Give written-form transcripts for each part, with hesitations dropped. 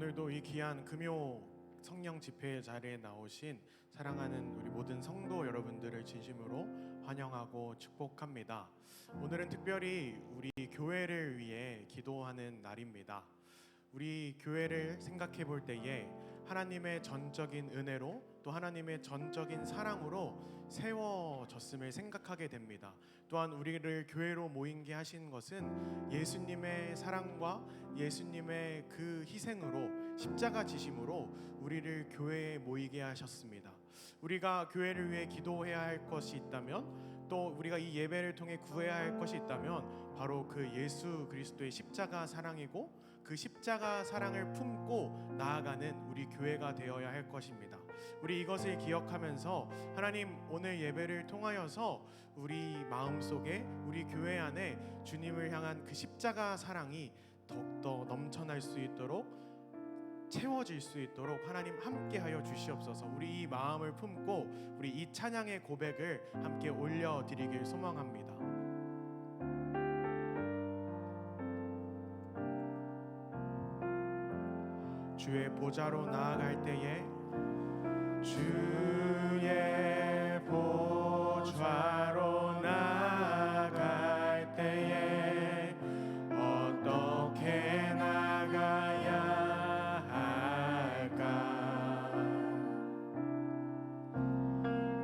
오늘도 이 귀한 금요 성령 집회 자리에 나오신 사랑하는 우리 모든 성도 여러분들을 진심으로 환영하고 축복합니다. 오늘은 특별히 우리 교회를 위해 기도하는 날입니다. 우리 교회를 생각해 볼 때에 하나님의 전적인 은혜로 또 하나님의 전적인 사랑으로 세워졌음을 생각하게 됩니다. 또한 우리를 교회로 모이게 하신 것은 예수님의 사랑과 예수님의 그 희생으로 십자가 지심으로 우리를 교회에 모이게 하셨습니다. 우리가 교회를 위해 기도해야 할 것이 있다면, 또 우리가 이 예배를 통해 구해야 할 것이 있다면 바로 그 예수 그리스도의 십자가 사랑이고, 그 십자가 사랑을 품고 나아가는 우리 교회가 되어야 할 것입니다. 우리 이것을 기억하면서 하나님, 오늘 예배를 통하여서 우리 마음속에, 우리 교회 안에 주님을 향한 그 십자가 사랑이 더욱더 넘쳐날 수 있도록, 채워질 수 있도록 하나님 함께하여 주시옵소서. 우리 이 마음을 품고 우리 이 찬양의 고백을 함께 올려드리길 소망합니다. 주의 보좌로 나아갈 때에, 주의 보좌로 나아갈 때에 어떻게 나가야 할까?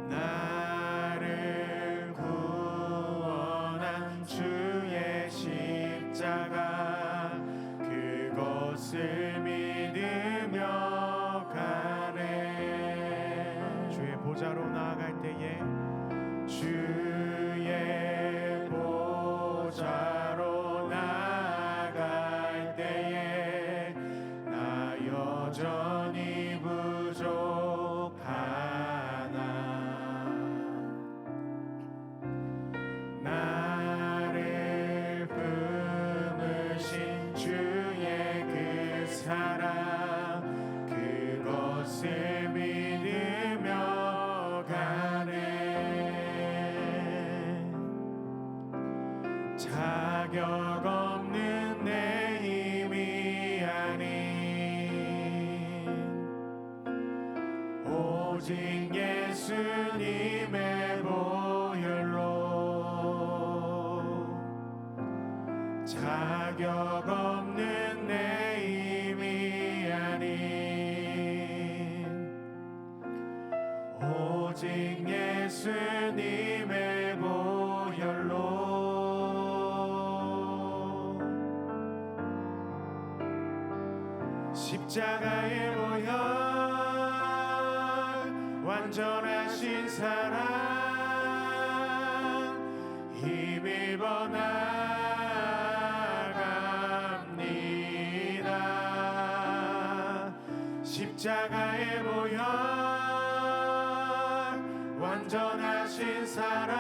나를 구원한 주의 십자가, 그것을 믿으며 가네. 주의 보좌로 나아갈 때에, 주의 보좌로 나아갈 때에 나 여전히 부족하나. 나를 품으신 주의 그 사랑, 그것을 믿으며 가네. 자격 없는 내 힘이 아닌 오직 예수님의 보혈로, 자격 없는 내 힘이 아닌 오직 예수님의 보혈로, 십자가의 보혈, 완전하신 사랑 힘입어 나갑니다. 십자가의 보혈, 완전하신 사랑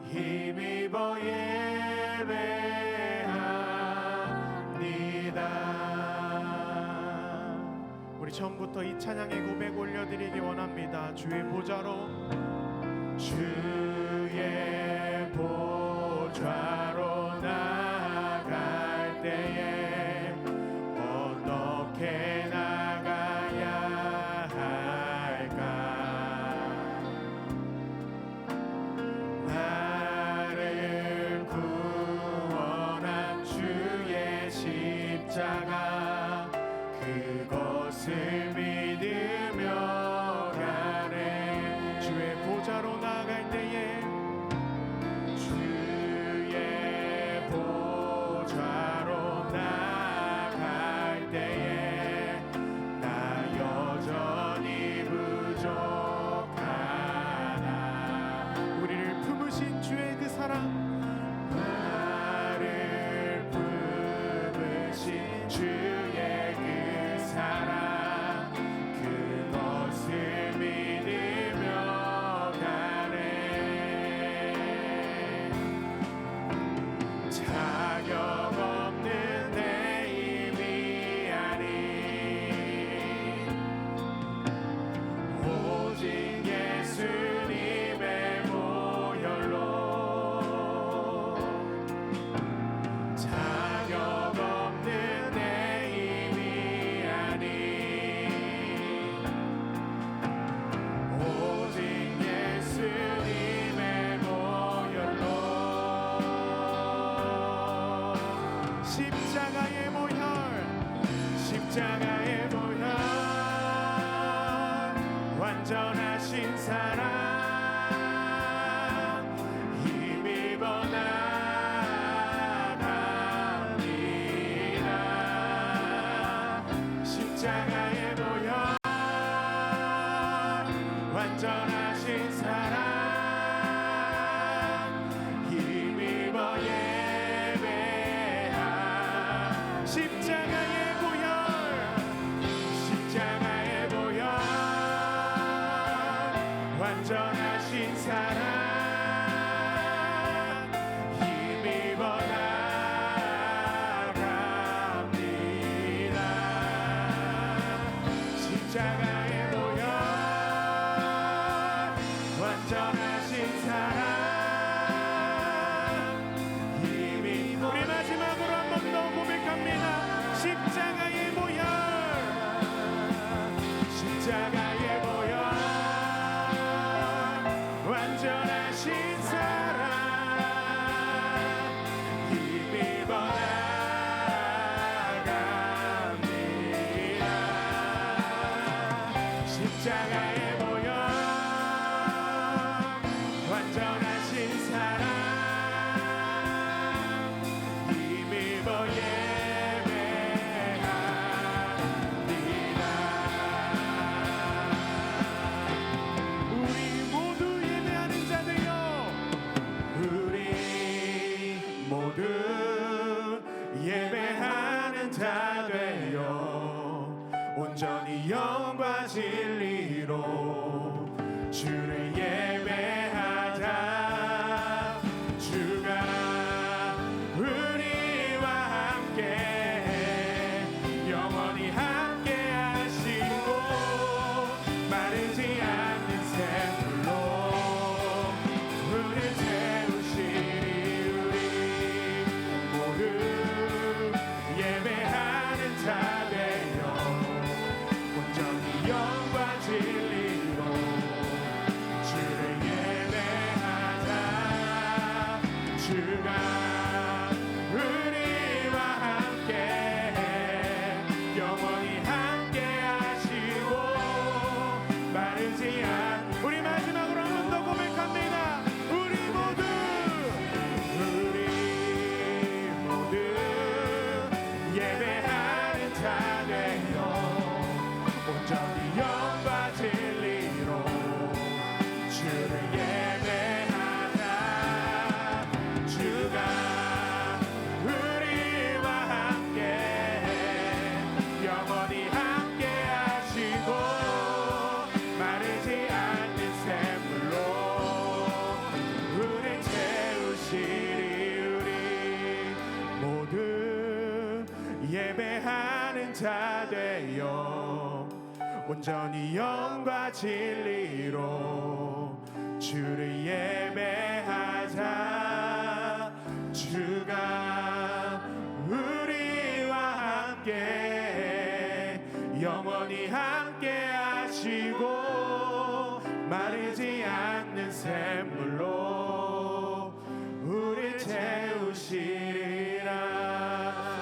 힘입어 예배합니다. 우리 처음부터 이 찬양의 고백 올려드리기 원합니다. 주의 보좌로, 주의 보좌로 나아갈 때에 어떻게 나가야 할까? 나를 구원한 주의 십자가, 그것을 믿으며 가네. 주의 보좌로 나아갈 때에, 완전하신 사랑 힘입어 나갑니다. 십자가에 모여 완전하신 사랑 힘입어 예배하 십자가에 모여 완전하신 사랑 힘입어 나갑니다. 십자가에 모여 완전하신 사랑 힘입어 우리 마지막으로 한 번 더 고백합니다. 십자가에 모여 십자가에 모여 완전하신 사랑 힘입어 나갑니다. 십자가에 모여 완전하신 사랑 힘입어 예배합니다. 우리 모두 예배하는 자들요 우리 모두 예배하는 자 되어 온전히 영과 진리로 주를 예배하자. 주가 우리와 함께 영원히 함께 하시고 마르지 않는 샘물로 우리를 채우시리. 우리 모두 예배하는 자 되어 온전히 영과 진리로 주를 예배하자. 주가 우리와 함께 영원히 함께 하시고 마르지 않 우리 마지막으로 한 번 더 고백합니다. 우리 모두 예배하는 자 되어 온전히 영과 진리로 주를 예배하자. 주가 우리와 함께 영원히 함께 하시고 마르지 않는 샘물로 우리 채우시리. 우리 모두 예배하는 자 되어 온전히 영과 진리로 주를 예배하자. 주가 우리와 함께 영원히 함께 하시고 마르지 않는 샘물로 우리 채우시리라.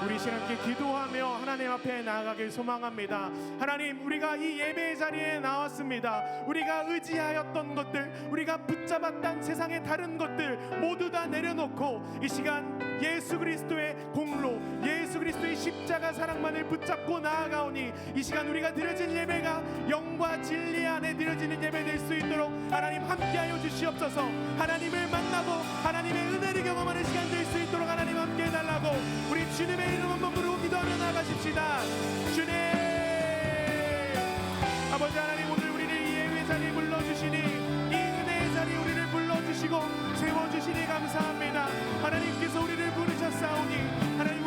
우리 시간 함께 기도하며 하나님 앞에 나아가길 소망합니다. 하나님, 우리가 이 예배의 자리에 나왔습니다. 우리가 의지하였던 것들, 우리가 붙잡았던 세상의 다른 것들 모두 다 내려놓고 이 시간 예수 그리스도의 공로, 예수 그리스도의 십자가 사랑만을 붙잡고 나아가오니 이 시간 우리가 드려진 예배가 영과 진리 안에 드려지는 예배 될 수 있도록 하나님 함께하여 주시옵소서. 하나님을 만나고 하나님의 은혜를 경험하는 시간 될 수 있도록 하나님 함께 해달라고 우리 주님의 이름 한번 부르고 기도하며 나아가십시다. 주님, 아버지 하나님, 오늘 우리를 이 예배 자리에 불러주시니 이 은혜의 자리에 우리를 불러주시고 세워주시니 감사합니다. 하나님께서 우리를 부르셨사오니 하나님,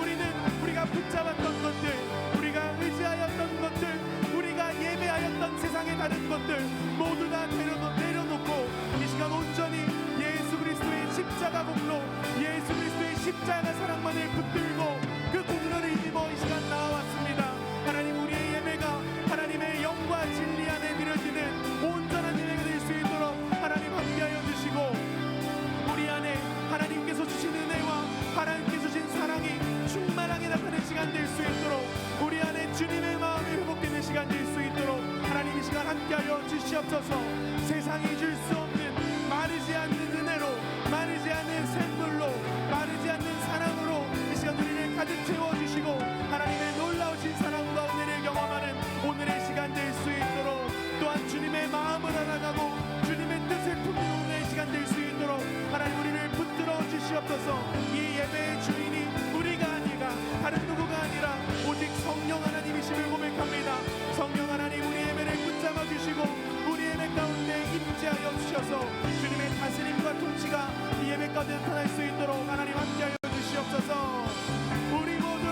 우리가 붙잡았던 것들, 우리가 의지하였던 것들, 우리가 예배하였던 세상의 다른 것들 모두 다 내려놓고 이 시간 온전히 예수 그리스도의 십자가 공로, 예수 그리스도의 십자가 사랑만을 붙들고 그 공로를 힘입어 이 시간 나와왔습니다. 하나님, 세상이 줄 수 없는 마르지 않는 은혜로, 마르지 않는 샘물로, 마르지 않는 사랑으로 이 시간 우리를 가득 채워주시고 하나님의 놀라우신 사랑과 은혜를 경험하는 오늘의 시간 될 수 있도록, 또한 주님의 마음을 알아가고 주님의 뜻을 품는 시간 될 수 있도록 하나님 우리를 붙들어 주시옵소서. 이 예배의 주인이 우리가 아니라 다른 누구가 아니라 오직 성령 하나님이심을 고백합니다. 성령 하나님 우리 예배를 붙잡아 주시고 우리 예배 가운데 임재하여 주셔서 주님의 다스림과 통치가 이 예배 가운데 나타날 수 있도록 하나님 함께하여 주시옵소서. 우리 모두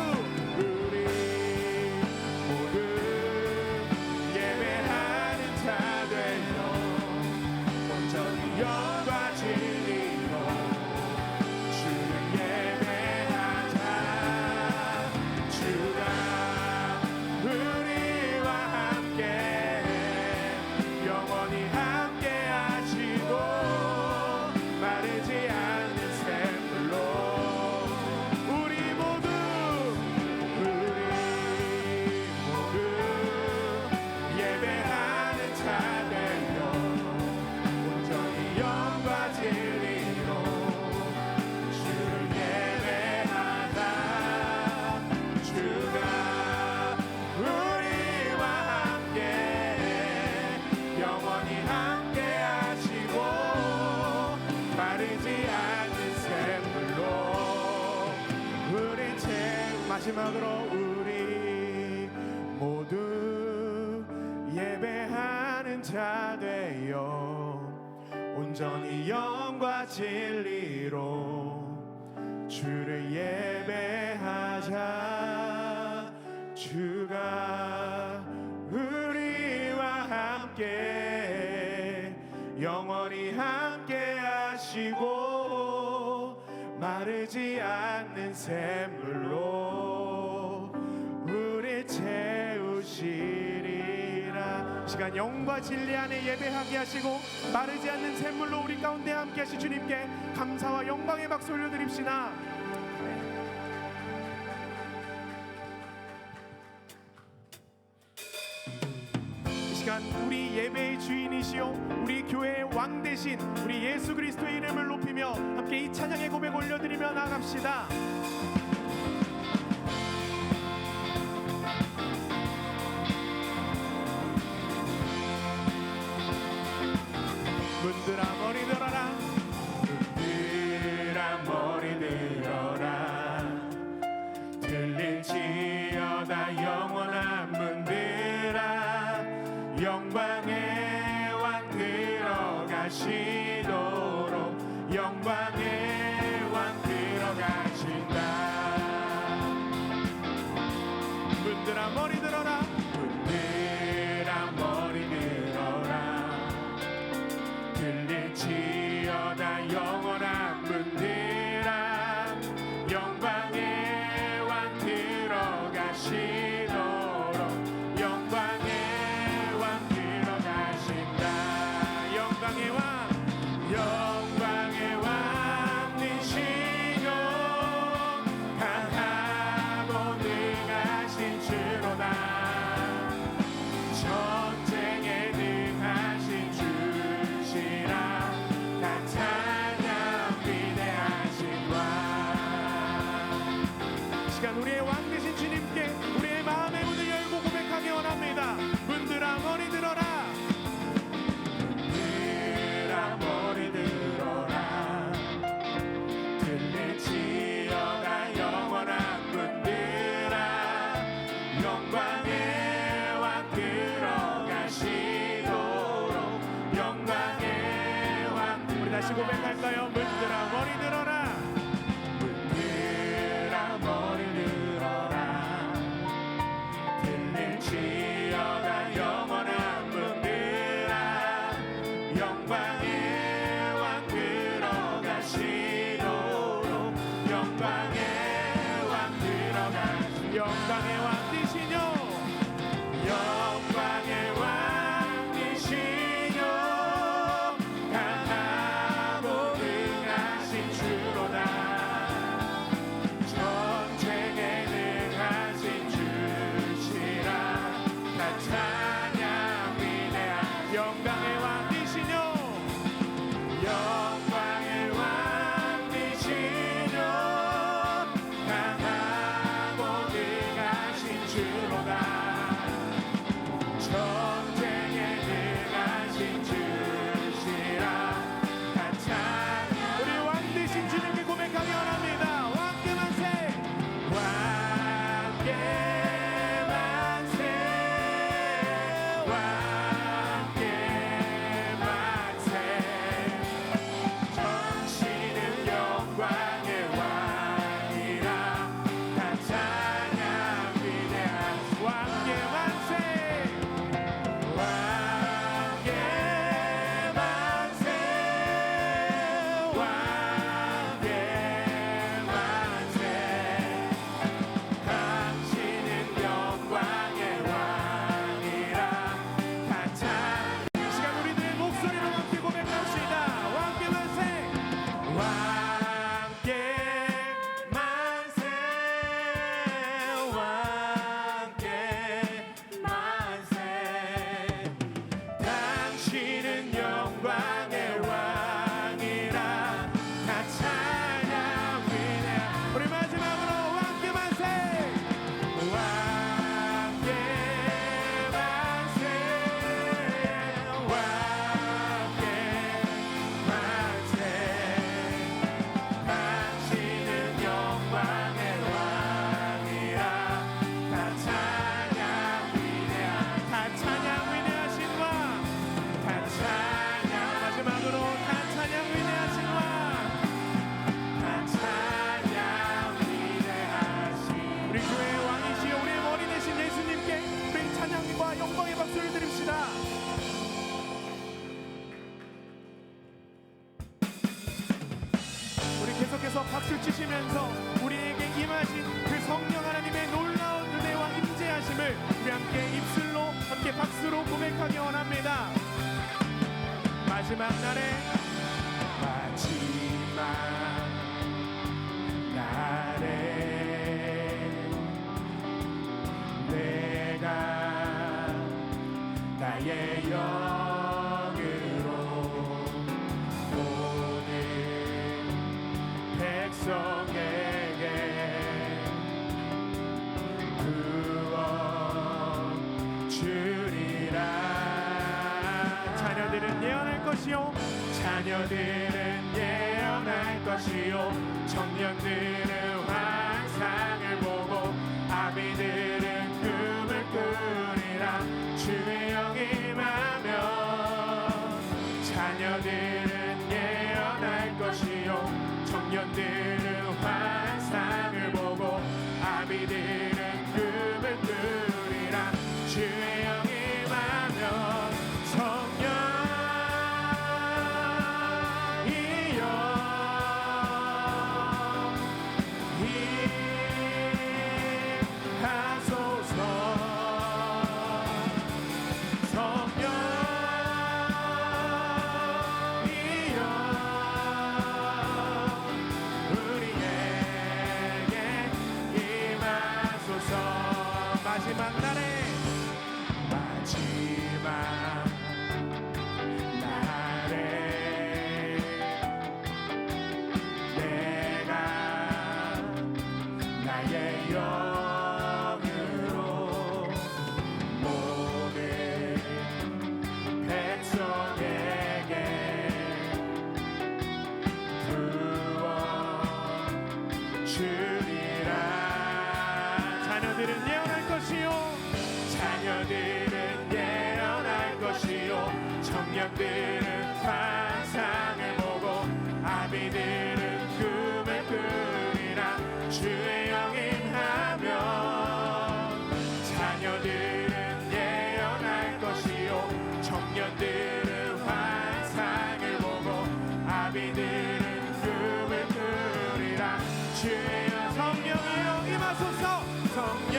예배하는 자 되어 온전히 영과 진리로 주를 예배하자. 주가 우리와 함께 영원히 함께 하시고 마르지 않는 샘물로 우리 모두 예배하는 자 되어 온전히 영과 진리로 주를 예배하자. 주가 우리와 함께 영원히 함께 하시고 마르지 않는 샘물로 우리 마지막으로 우리 모두 예배하는 자 되어 온전히 영과 진리로 주를 예배하자. 주가 우리와 함께 영원히 함께 하시고 마르지 않는 샘물로 우리 채우시리라. 시간 영과 진리 안에 예배하게 하시고 마르지 않는 샘물로 우리 가운데 함께 하신 주님께 감사와 영광의 박수 올려드립시다. 이 시간 우리 예배의 주인이시요 우리 교회의 왕 되신 우리 예수 그리스도의 이름을 높이며 함께 이 찬양의 고백 올려드리며 나아갑시다. 문들아 머리 들어라, 문들아 머리 들어라, 들릴지어다 영원한 문들아, 영광의 왕 들어가시도록 영광의 왕 들어가신다. 문들아 머리 들어라, 문들아 머리 들어라, 들릴지어다 영원한 문들아, 영광의 왕 들어가시도록 영광의 왕 들어가신다. 영광의 왕, 영광의 왕 되시고 강하고 능하신 주로다. 전쟁에 능하신 주시라. 다 찬양 위대하신 왕. 시간 우리의 왕 되신 주님께 우리의 마음의 문을 열고 고백하기 원합니다. 문들아 머리 들어라, 문들아 머리 들어라, 들릴지어다 영원한 문들아, 영광의 왕 들어가시도록 영광의 왕. 우리 다시 고백할까요? 문들아 머리 들어라, 문들아 머리 들어라, 들릴지어다 영원한 문들아, 영광의 왕 들어가시도록 영광의 왕 들어가시도록 영광의 왕 되시뇨, 영광의 왕 되시뇨 강하고 능하신 주로다. 전쟁에 능하신 주시라. 다 찬양 위대한 영광의 왕 되시뇨, 박수 치시면서 우리에게 임하신 그 성령 하나님의 놀라운 은혜와 임재하심을 우리 함께 입술로 함께 박수로 고백하기 원합니다. 마지막 날에 내가 나의 영으로 모든 백성에게 구원 주리라. 자녀들은 예언할 것이요 자녀들은 예언할 것이요 청년들은 환상을 보고 아비들은 꿈을 꾸리라. 주의 영이 임하면 자녀들은 예언할 것이요 청년들은 환상을 보고 아비들은 꿈을 꾸리라. 주의 영이 임하면 마지막 날에 내가 나의 영으로 모든 백성에게 구원 주리라. 자녀들은 예언할 것이요 자녀들은 예언할 것이요 청년들은 환상을 보고 아비들은 꿈을 꾸리라. 주의 영이 임하면 자녀들은 예언할 것이요 청년들은 환상을 보고 아비들은 꿈을 꾸리라. 주의 성령이여 임하소서. 성령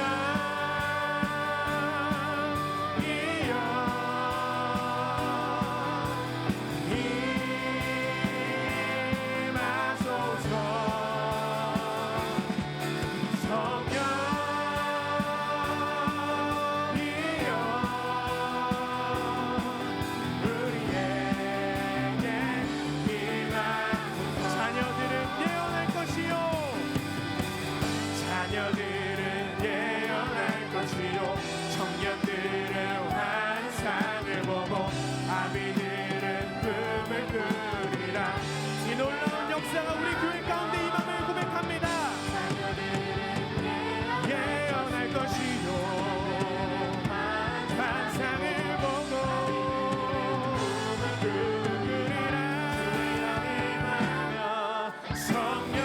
자녀들은 예언할 것이요 청년들은 환상을 보고 아비들은 꿈을 꾸리라. 이 놀라운 역사가 우리 교회 가운데 임함을 고백합니다. 예언할 것이요 환상을 보고 꿈을 꾸리라. 성령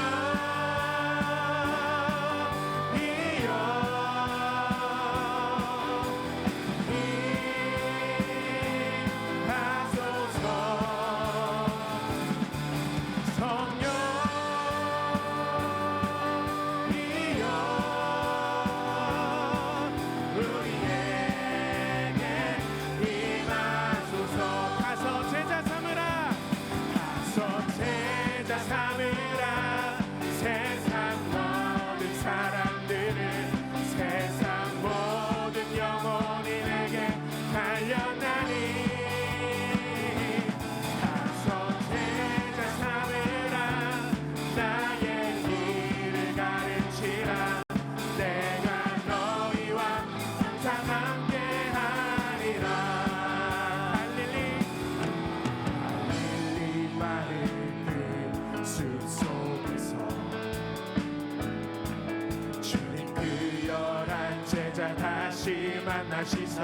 다시 만나시사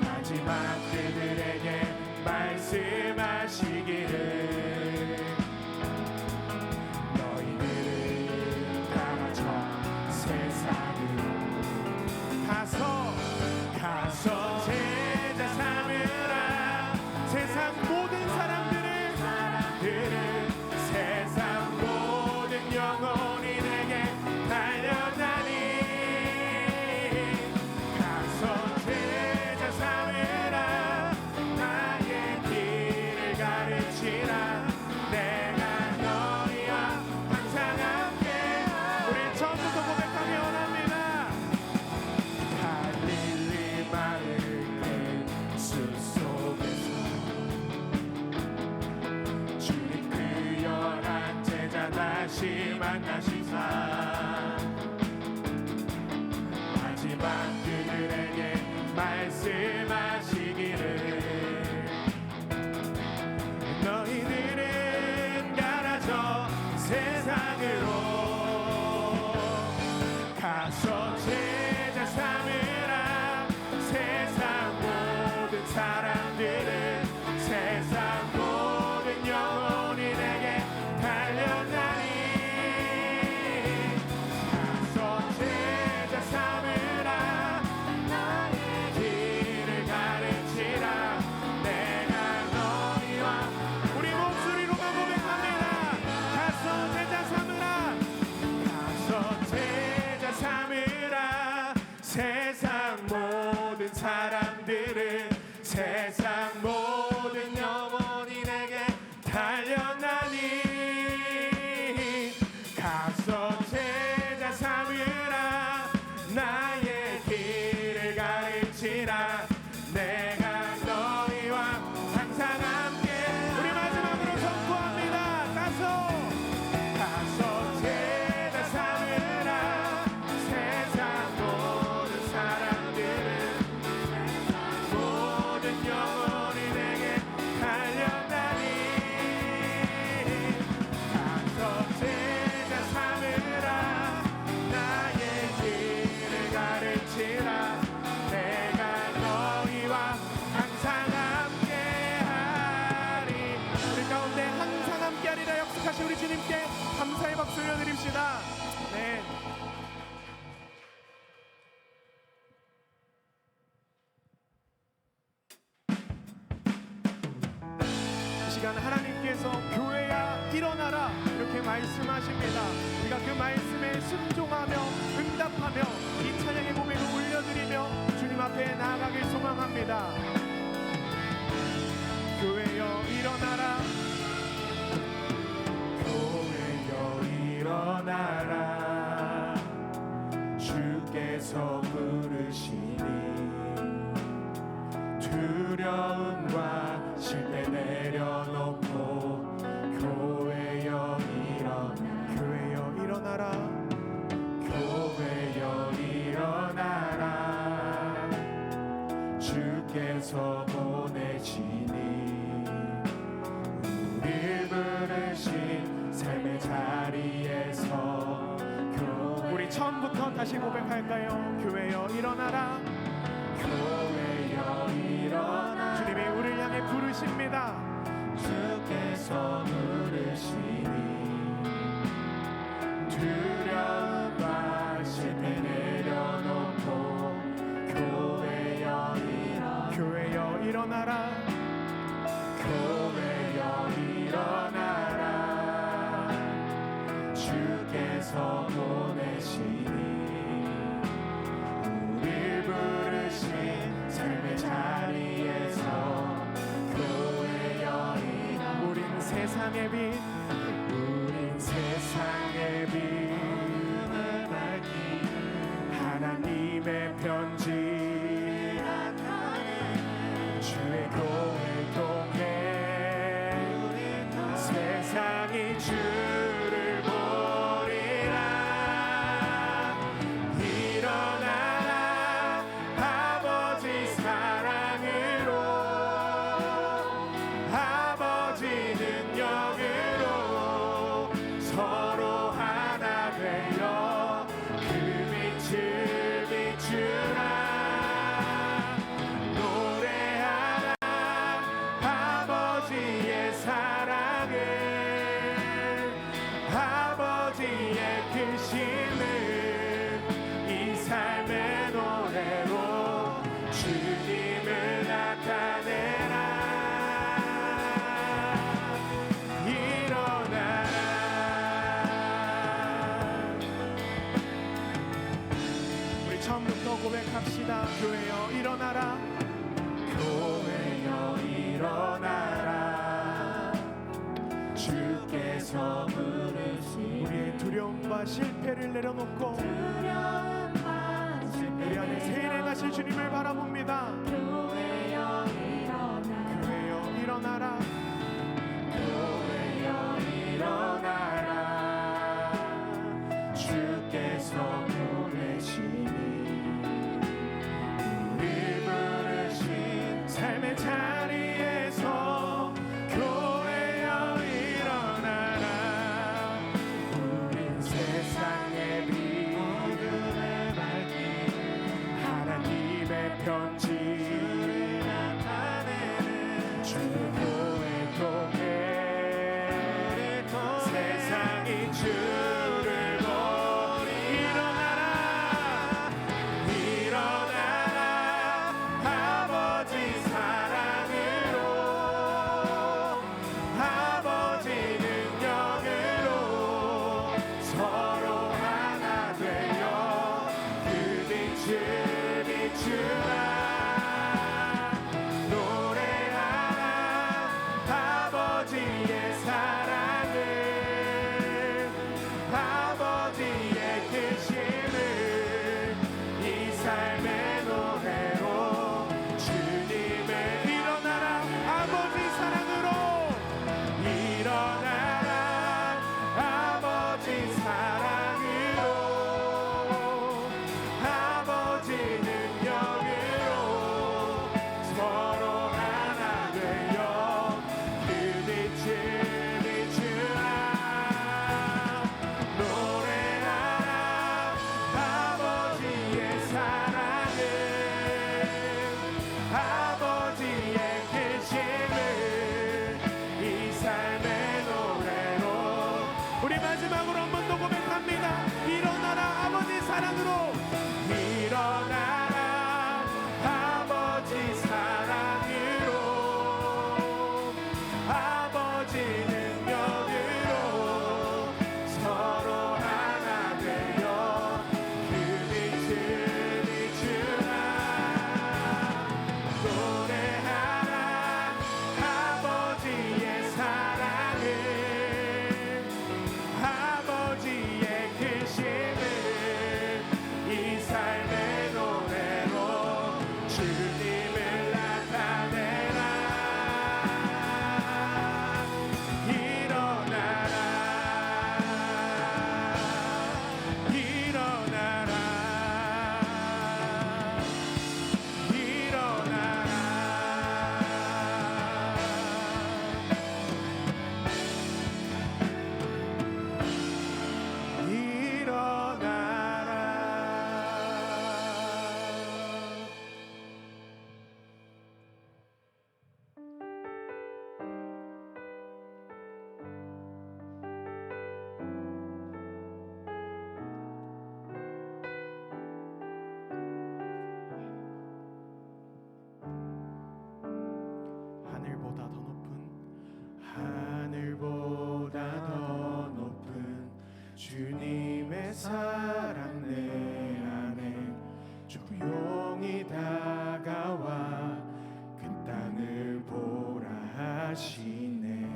마지막 그들에게 말씀하시기를 너희들은 다저 세상으로 가서 제자 삼으라. 세상 모든 사람들을 만나시사 마지막 그들에게 말씀하시기를 너희들은 가라져 세상으로 가서 제자 삼으라 세상 모든 사람들은 세상 모든 영혼이 내게 달려나니 가서 제자 삼으라 나의 길을 가르치라 내가 너희와 우리 목소리로만 고백합니다. 가서 제자 삼으라. 가서 제자 삼으라 세상 모든 사람들은 세상 모든 영혼이 내게 달려나니 가서 제자 삼으라 나의 길을 가르치라 내가 너희와 항상 함께 우리 마지막으로 선포합니다. 가서 제자 삼으라 세상 모든 사람들은 모든 영혼이 내게 달려나니 가서 제자 삼으라 나의 길을 가르치라 내가 너희와 항상 함께하리 우리 가운데 항상 함께하리라 약속하신 우리 주님께 감사의 박수 올려드립시다. 네. 이 시간 하나님께서 교회야 일어나라 이렇게 말씀하십니다. 우리가 그 말씀에 순종하며 응답하며 이 찬양의 고백을 올려드리며 주님 앞에 나아가길 소망합니다. 교회여 일어나라. 교회여 일어나라 주께서 부르시니 두려움과 실패 내려놓고 교회여 일어나라 교회여 일어나라. 교회여 일어나라 주께서 보내시니 우리 부르신 삶의 자리에서 우리 처음부터 다시 고백할까요? 교회여 일어나라. 교회여 일어나라 주님이 우리를 향해 부르십니다. 주께서 부르시니 두려움과 실패 내려놓고 교회여 일어나라 교회여 일어나라. 교회여 일어나라 주께서 보내시니 우리 부르신 삶의 자리에서 교회여 일어나라 우린 세상의 빛. 우린 세상의 빛을 밝히는 하나님의 편지 주의 교회 통해 세상이 주를 보리라 일어나라 아버지 사랑으로 아버지 능력으로 서로 하나 되어 그 빛을 비추라 노래하라 아버지의 사랑을 아버지의 크심을 이 삶의 노래로 주님을 나타내라 일어나라 우리 처음부터 고백합시다. 교회여 일어나라. 교회여 일어나라 주께서 부르시니 우리의 두려움과 실패를 내려놓고 우리 안에 세례하실 주님을 바라봅니다. 교회여 일어나라. 교회여 일어나라 하시네.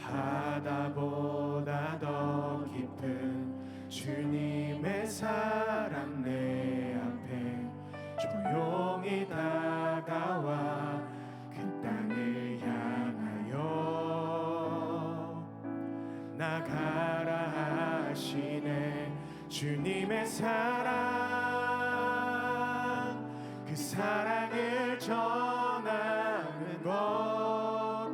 바다보다 더 깊은 주님의 사랑 내 앞에 조용히 다가와 그 땅을 향하여 나가라 하시네. 주님의 사랑, 그 사랑을 전하는 것,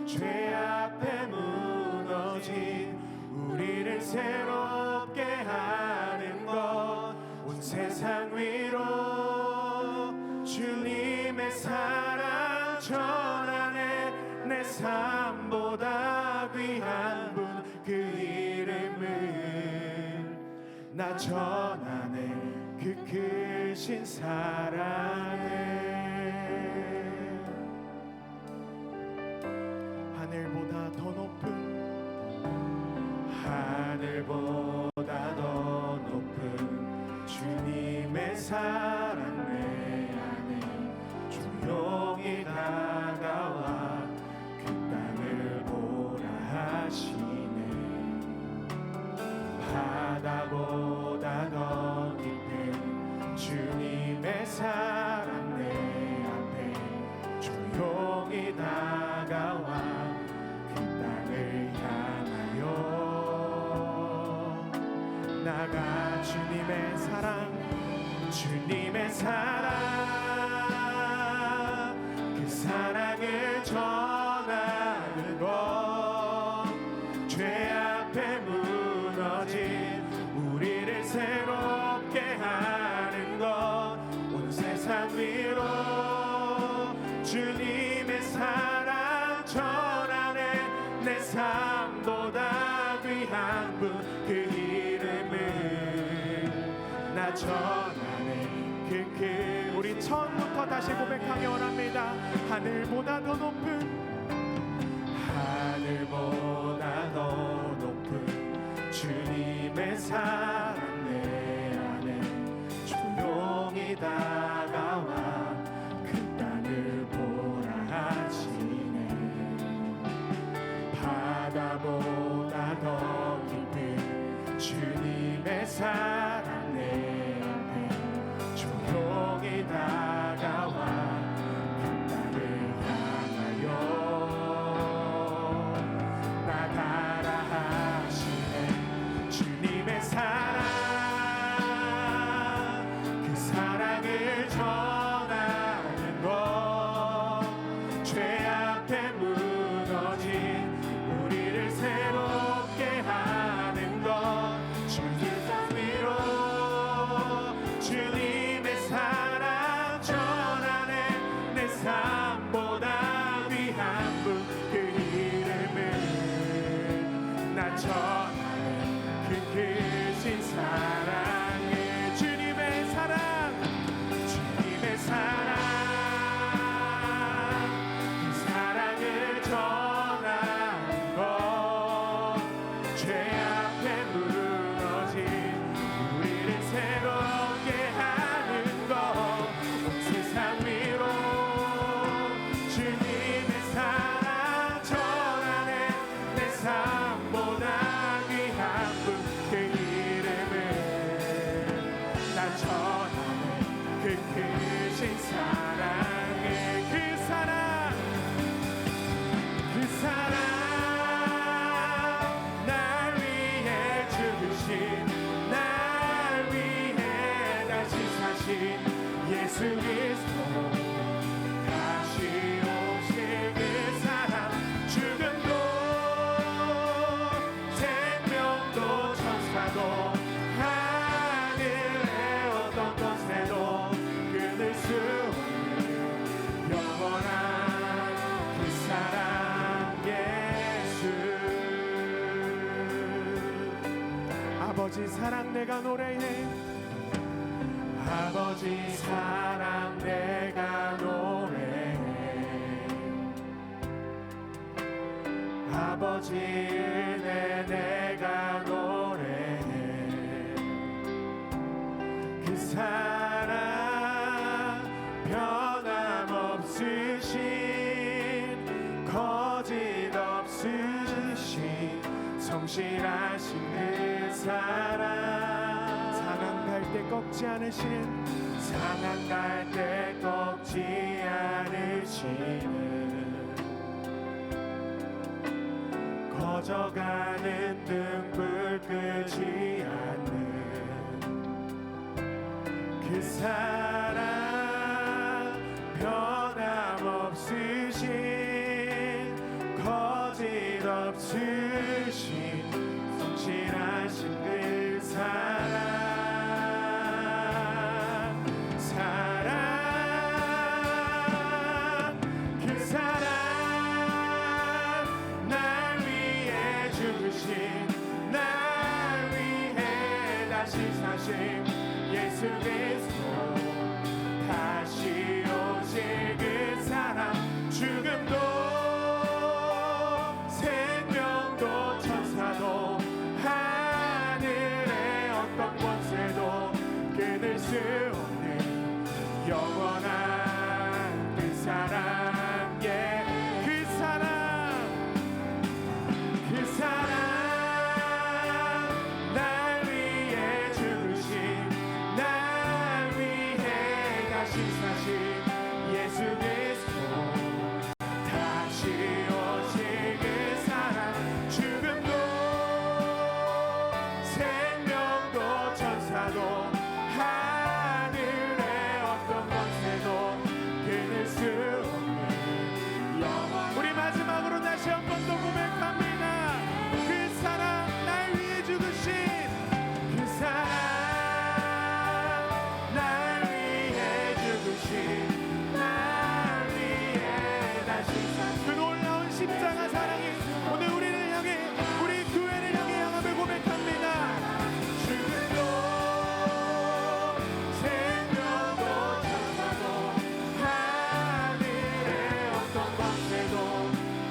죄 앞에 무너진 우리를 새롭게 하는 것, 온 세상 위로 주님의 사랑 전하네. 내 삶보다 귀한 분 그 이름을 나 전하네. 그 크신 사랑을. 하늘보다 더 높은 하늘보다 더 높은 주님의 사랑 내 안에 조용히 다가와 그 땅을 보라 하시네. 바다보다 더 깊은 주님의 사랑 내 앞에 조용히 다가와 그 땅을 향하여 나가. 주님의 사랑, 주님의 사랑, 그 사랑을 전하는 것, 죄 앞에 무너진 우리를 새롭게 하는 것, 온 세상 위로 주님의 사랑 전하네. 내 삶보다 귀한 분 그 이름을 나 전하네. 그 우리 처음부터 다시 고백하며 원합니다. 하늘보다 더 높은 하늘보다 더 높은 주님의 사랑 내 안에 조용히 다가와 그 땅을 보라 하시네. 바다보다 더 깊은 주님의 사랑 내 앞에 조용히 다가와 그 땅을 향하여 나가라 하시네. 주님의 사랑, 그 사랑을 전하는 것, 죄 앞에 무너진 우리를 새롭게 하는 것, 주님 위로 주님의 사랑 전하네. 내 삶보다 귀한 분 그 이름을 나 전하네. 그 크신 사랑에 주님의 사랑, 주님의 사랑, 그 사랑을 전하는 것, 죄 앞에 무너진 우리를 새롭게 하는 것, 온 세상 위로 주님의 사랑 전하네. 내 삶보다 귀한 분 그 이름을 나 전하네. 그 크신 사랑에 그 사랑, 그 사랑 날 위해 죽으신, 날 위해 다시 사신 예수 그리스도, 다시 오실 그 사랑, 죽음도 생명도 천사도 하늘의 어떤 것에도 끊을 수 없는 영원한 그 사랑 예수. 아버지 사랑 내가 노래해. 아버지 사랑 내가 노래해. 아버지 은혜 내가 노래해. 그 사랑 변함없으신 성실하신 그 사랑 상한 갈 때 꺾지 않으시는 상한 갈 때 꺾지 않으시는 꺼져가는 등불 끄지 않는 그 사랑 변함없으신 거짓 없으신 성실하신 그 사랑 그 사랑 날 위해 죽으신 날 위해 다시 사신 예수 그리스도 다시 오실 그 사랑 죽음도 생명도 천사도 하늘의 어떤 권세도 끊을 수 없는 영원한 그 사랑 그 사랑 날 위해 죽으신 날 위해 다시 사신 예수 그리스도 다시 오실 그 사랑 죽음도 생명도 천사도 하늘의 어떤 권세도 끊을 수 없는 영원 우리 마지막으로 다시 한 번 더 고백합니다. 그 사랑 날 위해 죽으신 그 사랑 날 위해 죽으신 날 위해 다시 사신 그 놀라운 십자가 사랑이 오늘 우리를 향해 우리 교회를 향해 향함을 고백합니다. 죽음도 생명도 천사도 하늘의 어떤 권세도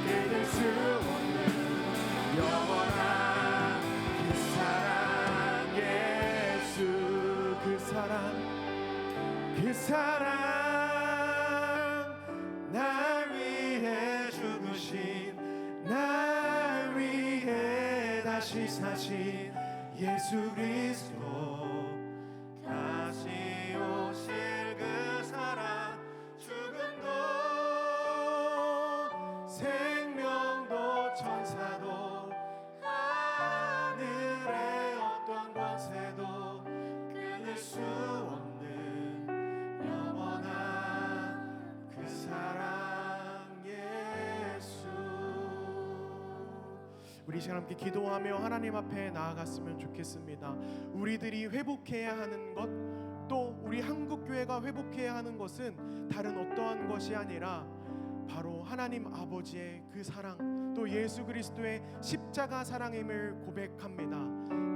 끊을 수 없는 영원한 그 사랑 예수 그 사랑 그 사랑 날 위해 죽으신 날 위해 다시 사신 예수 그리스도 다시 오실 그 사랑 죽음도 생명도 천사도 하늘의 어떤 권세도 끊을 수 없는 영원한 그 사랑 예수 우리 시간 함께 기도하며 하나님 앞에 나아갔으면 좋겠습니다. 우리들이 회복해야 하는 것, 또 우리 한국교회가 회복해야 하는 것은 다른 어떠한 것이 아니라 바로 하나님 아버지의 그 사랑, 또 예수 그리스도의 십자가 사랑임을 고백합니다.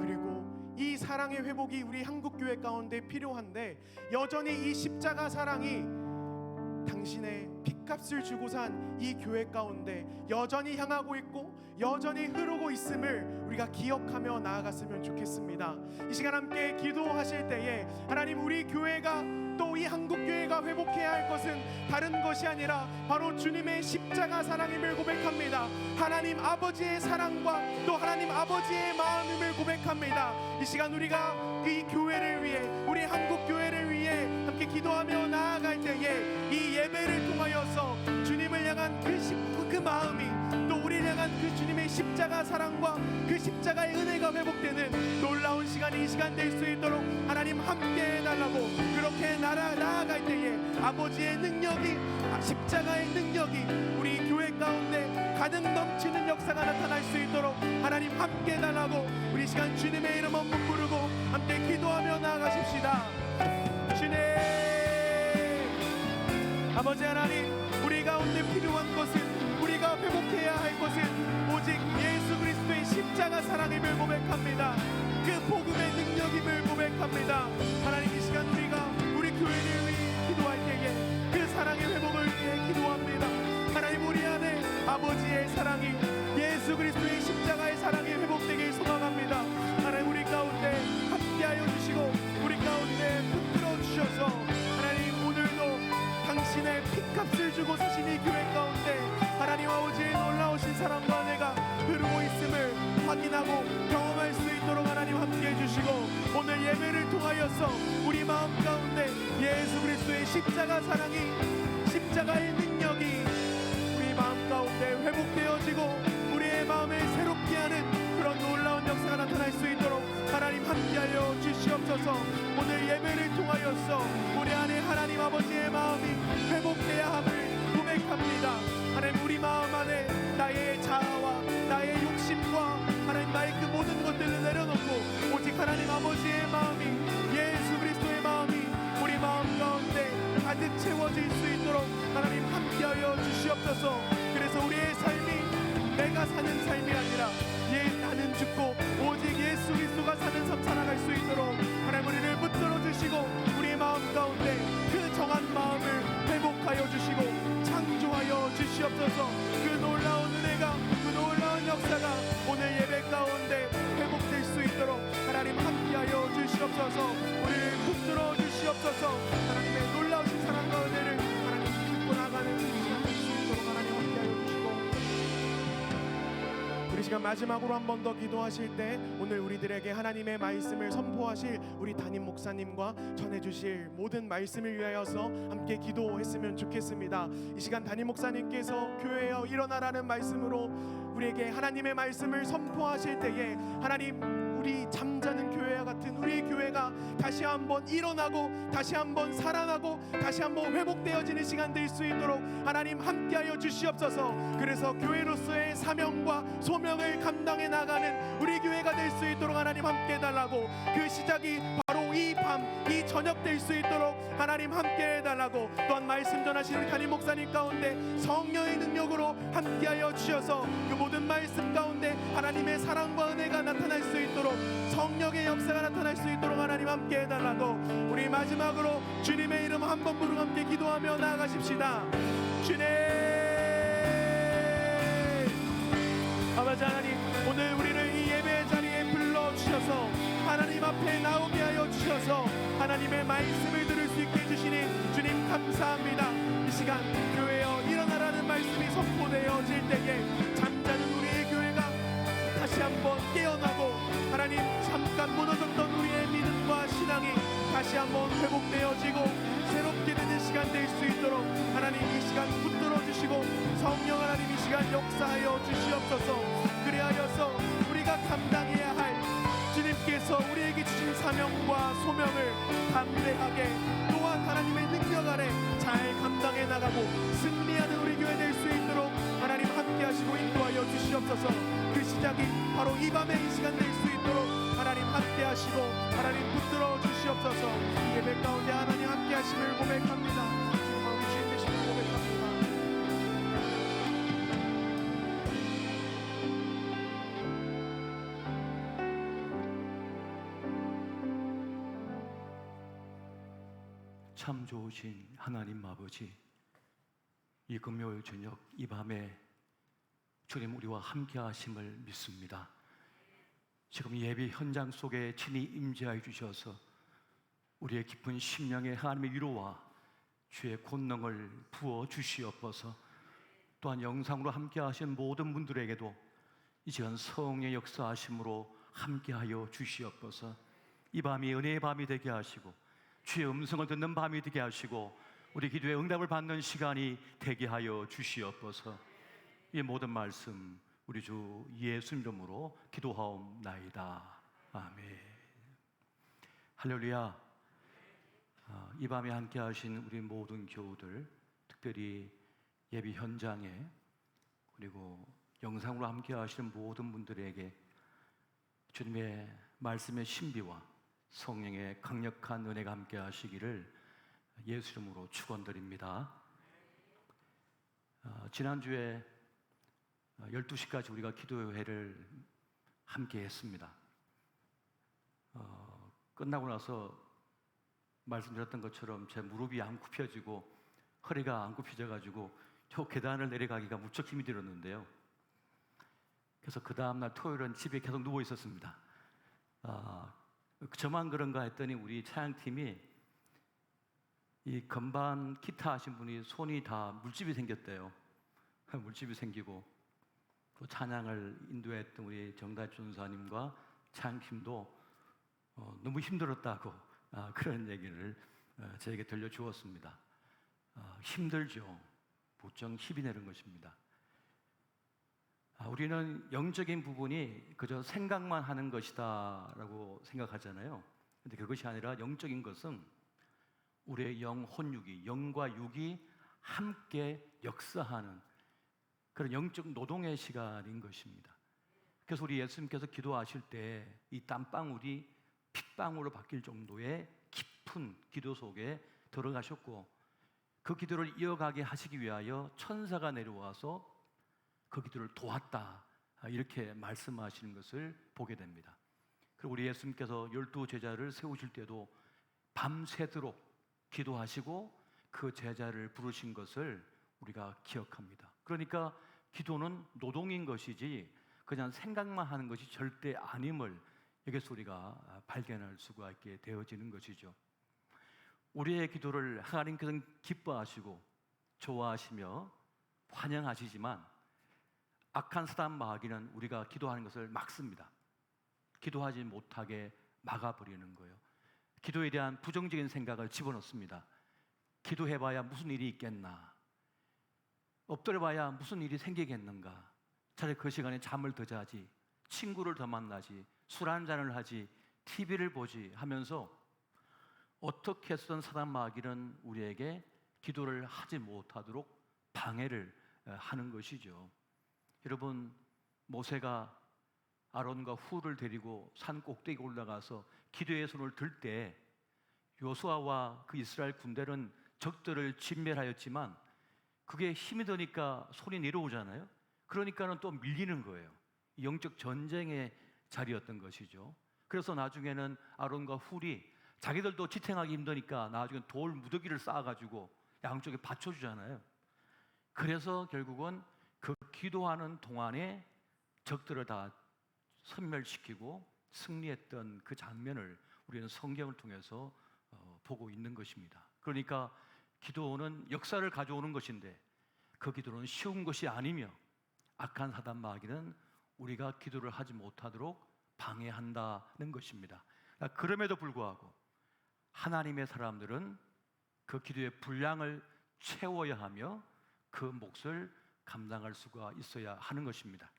그리고 이 사랑의 회복이 우리 한국교회 가운데 필요한데, 여전히 이 십자가 사랑이 당신의 핏값을 주고 산 이 교회 가운데 여전히 향하고 있고 여전히 흐르고 있음을 우리가 기억하며 나아갔으면 좋겠습니다. 이 시간 함께 기도하실 때에 하나님, 우리 교회가 또 이 한국교회가 회복해야 할 것은 다른 것이 아니라 바로 주님의 십자가 사랑임을 고백합니다. 하나님 아버지의 사랑과 또 하나님 아버지의 마음임을 고백합니다. 이 시간 우리가 이 교회를 위해, 우리 한국교회를 위해 함께 기도하며 나아갈 때에 이 예배를 통하여서 주님을 향한 그 마음이, 또 우리를 향한 그 주님의 십자가 사랑과 그 십자가의 은혜가 회복되는 놀라운 시간이 이 시간 될 수 있도록 하나님 함께 해달라고, 그렇게 나아갈 때에 아버지의 능력이, 십자가의 능력이 우리 교회 가운데 가득 넘치는 역사가 나타날 수 있도록 하나님 함께 해달라고, 우리 시간 주님의 이름 한번 부르고 함께 기도하며 나아가십시다. 주님, 아버지 하나님, 우리 가운데 필요한 것은, 우리가 회복해야 할 것은 오직 예수 그리스도의 십자가 사랑임을 고백합니다. 그 복음의 능력임을 고백합니다. 하나님, 이 시간 우리가 우리 교회를 위해 기도할 때에 그 사랑의 회복을 위해 기도합니다. 하나님, 우리 안에 아버지의 사랑이, 예수 그리스도의 십자가의 사랑이 회복되길 소망합니다. 하나님, 우리 가운데 함께하여 주시고 우리 가운데 붙들어 주셔서 하나님, 오늘도 당신의 핏값을 주고 사신 이 교회 가운데 하나님 아버지의 놀라우신 사랑과 은혜가 흐르고 있음을 확인하고 십자가 사랑이, 십자가의 능력이 우리 마음 가운데 회복되어지고 우리의 마음을 새롭게 하는 그런 놀라운 역사가 나타날 수 있도록 하나님 함께하여 주시옵소서. 오늘 예배를 통하여서 우리 안에 하나님 아버지의 마음이 회복돼야 함을 고백합니다. 하나님, 우리 마음 안에 나의 자아와 나의 욕심과 하나님 나의 그 모든 것들을 내려놓고 오직 하나님 아버지의 마음이, 예수 그리스도의 마음이 우리 마음 가운데 가득 채워질 수 있도록 하나님 함께하여 주시옵소서. 그래서 우리의 삶이 내가 사는 삶이 아니라 나는 죽고 오직 예수 그리스도가 사는 삶 살아갈 수 있도록 하나님 우리를 붙들어 주시고 우리의 마음 가운데 그 정한 마음을 회복하여 주시고 창조하여 주시옵소서. 그 놀라운 은혜가, 그 놀라운 역사가 오늘 예배 가운데 회복될 수 있도록 하나님 함께하여 주시옵소서. 우리를 붙들어 주시옵소서. 하나님의 놀라우신 사랑과 은혜를 하나님 듣고 나가는 시간 될 수 있도록 하나님 함께하여 주시고, 우리 시간 마지막으로 한 번 더 기도하실 때 오늘 우리들에게 하나님의 말씀을 선포하실 우리 담임 목사님과 전해주실 모든 말씀을 위하여서 함께 기도했으면 좋겠습니다. 이 시간 담임 목사님께서 교회여 일어나라는 말씀으로 우리에게 하나님의 말씀을 선포하실 때에 하나님, 우리 잠자는 교회와 같은 우리 교회가 다시 한번 일어나고 다시 한번 살아나고 다시 한번 회복되어지는 시간 될 수 있도록 하나님 함께하여 주시옵소서. 그래서 교회로서의 사명과 소명을 감당해 나가는 우리 교회가 될 수 있도록 하나님 함께 해달라고, 그 시작이 바로 이 밤, 이 저녁 될 수 있도록 하나님 함께 해달라고, 또한 말씀 전하시는 우리 담임 목사님 가운데 성령의 능력으로 함께하여 주셔서 그 모든 말씀 가운데 하나님의 사랑과 은혜가 나타날 수 있도록, 성령의 역사가 나타날 수 있도록 하나님 함께 해달라고, 우리 마지막으로 주님의 이름 한 번 부르고 함께 기도하며 나아가십시다. 주님, 아버지 하나님, 오늘 우리를 이 예배 자리에 불러주셔서 하나님 앞에 나오게 하여 주셔서 하나님의 말씀을 들을 수 있게 해주시니 주님 감사합니다. 이 시간 교회여 일어나라는 말씀이 선포되어질 때에 잠자는 우리의 교회가 다시 한번 깨어나고 하나님, 잠깐 무너졌던 우리의 믿음과 신앙이 다시 한번 회복되어지고 새롭게 되는 시간 될 수 있도록 하나님 이 시간 붙들어 주시고 성령 하나님 이 시간 역사하여 주시옵소서. 그리하여서 우리가 감당해야 할 주님께서 우리에게 주신 사명과 소명을 담대하게, 또한 하나님의 능력 아래 잘 감당해 나가고 승리하는 우리 교회 될 수 있도록 하나님 함께 하시고 인도하여 주시옵소서. 그 시작이 바로 이 밤의 이 시간 될 수 있도록 하나님 함께 하시고 하나님 붙들어 주시옵소서. 이 예배 가운데 하나님 함께 하심을 고백합니다. 주님 마음이 주인 되심을 고백합니다. 참 좋으신 하나님 아버지, 이 금요일 저녁 이 밤에 주님 우리와 함께 하심을 믿습니다. 지금 예배 현장 속에 친히 임재하여 주셔서 우리의 깊은 심령에 하나님의 위로와 주의 권능을 부어 주시옵소서. 또한 영상으로 함께 하신 모든 분들에게도 이 시간 성령의 역사하심으로 함께하여 주시옵소서. 이 밤이 은혜의 밤이 되게 하시고 주의 음성을 듣는 밤이 되게 하시고 우리 기도의 응답을 받는 시간이 되게 하여 주시옵소서. 이 모든 말씀 우리 주 예수 이름으로 기도하옵나이다. 아멘. 할렐루야. 이 밤에 함께 하신 우리 모든 교우들, 특별히 예배 현장에 그리고 영상으로 함께 하시는 모든 분들에게 주님의 말씀의 신비와 성령의 강력한 은혜가 함께 하시기를 예수 이름으로 축원드립니다. 지난주에 12시까지 우리가 기도회를 함께 했습니다. 끝나고 나서 말씀드렸던 것처럼 제 무릎이 안 굽혀지고 허리가 안 굽혀져가지고 저 계단을 내려가기가 무척 힘이 들었는데요. 그래서 그 다음날 토요일은 집에 계속 누워 있었습니다. 저만 그런가 했더니 우리 찬양팀이 이 건반 기타 하신 분이 손이 다 물집이 생겼대요. 물집이 생기고 또 찬양을 인도했던 우리 정다희 전사님과 찬양팀도 너무 힘들었다고 그런 얘기를 저에게 들려주었습니다. 힘들죠. 부쩍 힘이 내는 것입니다. 우리는 영적인 부분이 그저 생각만 하는 것이다라고 생각하잖아요. 근데 그것이 아니라 영적인 것은 우리의 영혼육이, 영과 육이 함께 역사하는 그런 영적 노동의 시간인 것입니다. 그래서 우리 예수님께서 기도하실 때 이 땀방울이 핏방울로 바뀔 정도의 깊은 기도 속에 들어가셨고, 그 기도를 이어가게 하시기 위하여 천사가 내려와서 그 기도를 도왔다, 이렇게 말씀하시는 것을 보게 됩니다. 그리고 우리 예수님께서 12 제자를 세우실 때도 밤새도록 기도하시고 그 제자를 부르신 것을 우리가 기억합니다. 그러니까 기도는 노동인 것이지 그냥 생각만 하는 것이 절대 아님을 여기서 우리가 발견할 수가 있게 되어지는 것이죠. 우리의 기도를 하나님께서는 기뻐하시고 좋아하시며 환영하시지만 악한 사단 마귀는 우리가 기도하는 것을 막습니다. 기도하지 못하게 막아버리는 거예요. 기도에 대한 부정적인 생각을 집어넣습니다. 기도해봐야 무슨 일이 있겠나, 엎드려봐야 무슨 일이 생기겠는가, 차라리 그 시간에 잠을 더 자지, 친구를 더 만나지, 술 한잔을 하지, TV를 보지 하면서 어떻게 해서든 사단 마귀는 우리에게 기도를 하지 못하도록 방해를 하는 것이죠. 여러분, 모세가 아론과 훌을 데리고 산 꼭대기에 올라가서 기도의 손을 들 때 요수아와 그 이스라엘 군대는 적들을 진멸하였지만 그게 힘이 드니까 손이 내려오잖아요. 그러니까는 또 밀리는 거예요. 영적 전쟁의 자리였던 것이죠. 그래서 나중에는 아론과 훌이 자기들도 지탱하기 힘드니까 나중에 돌 무더기를 쌓아가지고 양쪽에 받쳐주잖아요. 그래서 결국은 그 기도하는 동안에 적들을 다 섬멸시키고 승리했던 그 장면을 우리는 성경을 통해서 보고 있는 것입니다. 그러니까 기도는 역사를 가져오는 것인데 그 기도는 쉬운 것이 아니며 악한 사단 마귀는 우리가 기도를 하지 못하도록 방해한다는 것입니다. 그럼에도 불구하고 하나님의 사람들은 그 기도의 분량을 채워야 하며 그 몫을 감당할 수가 있어야 하는 것입니다.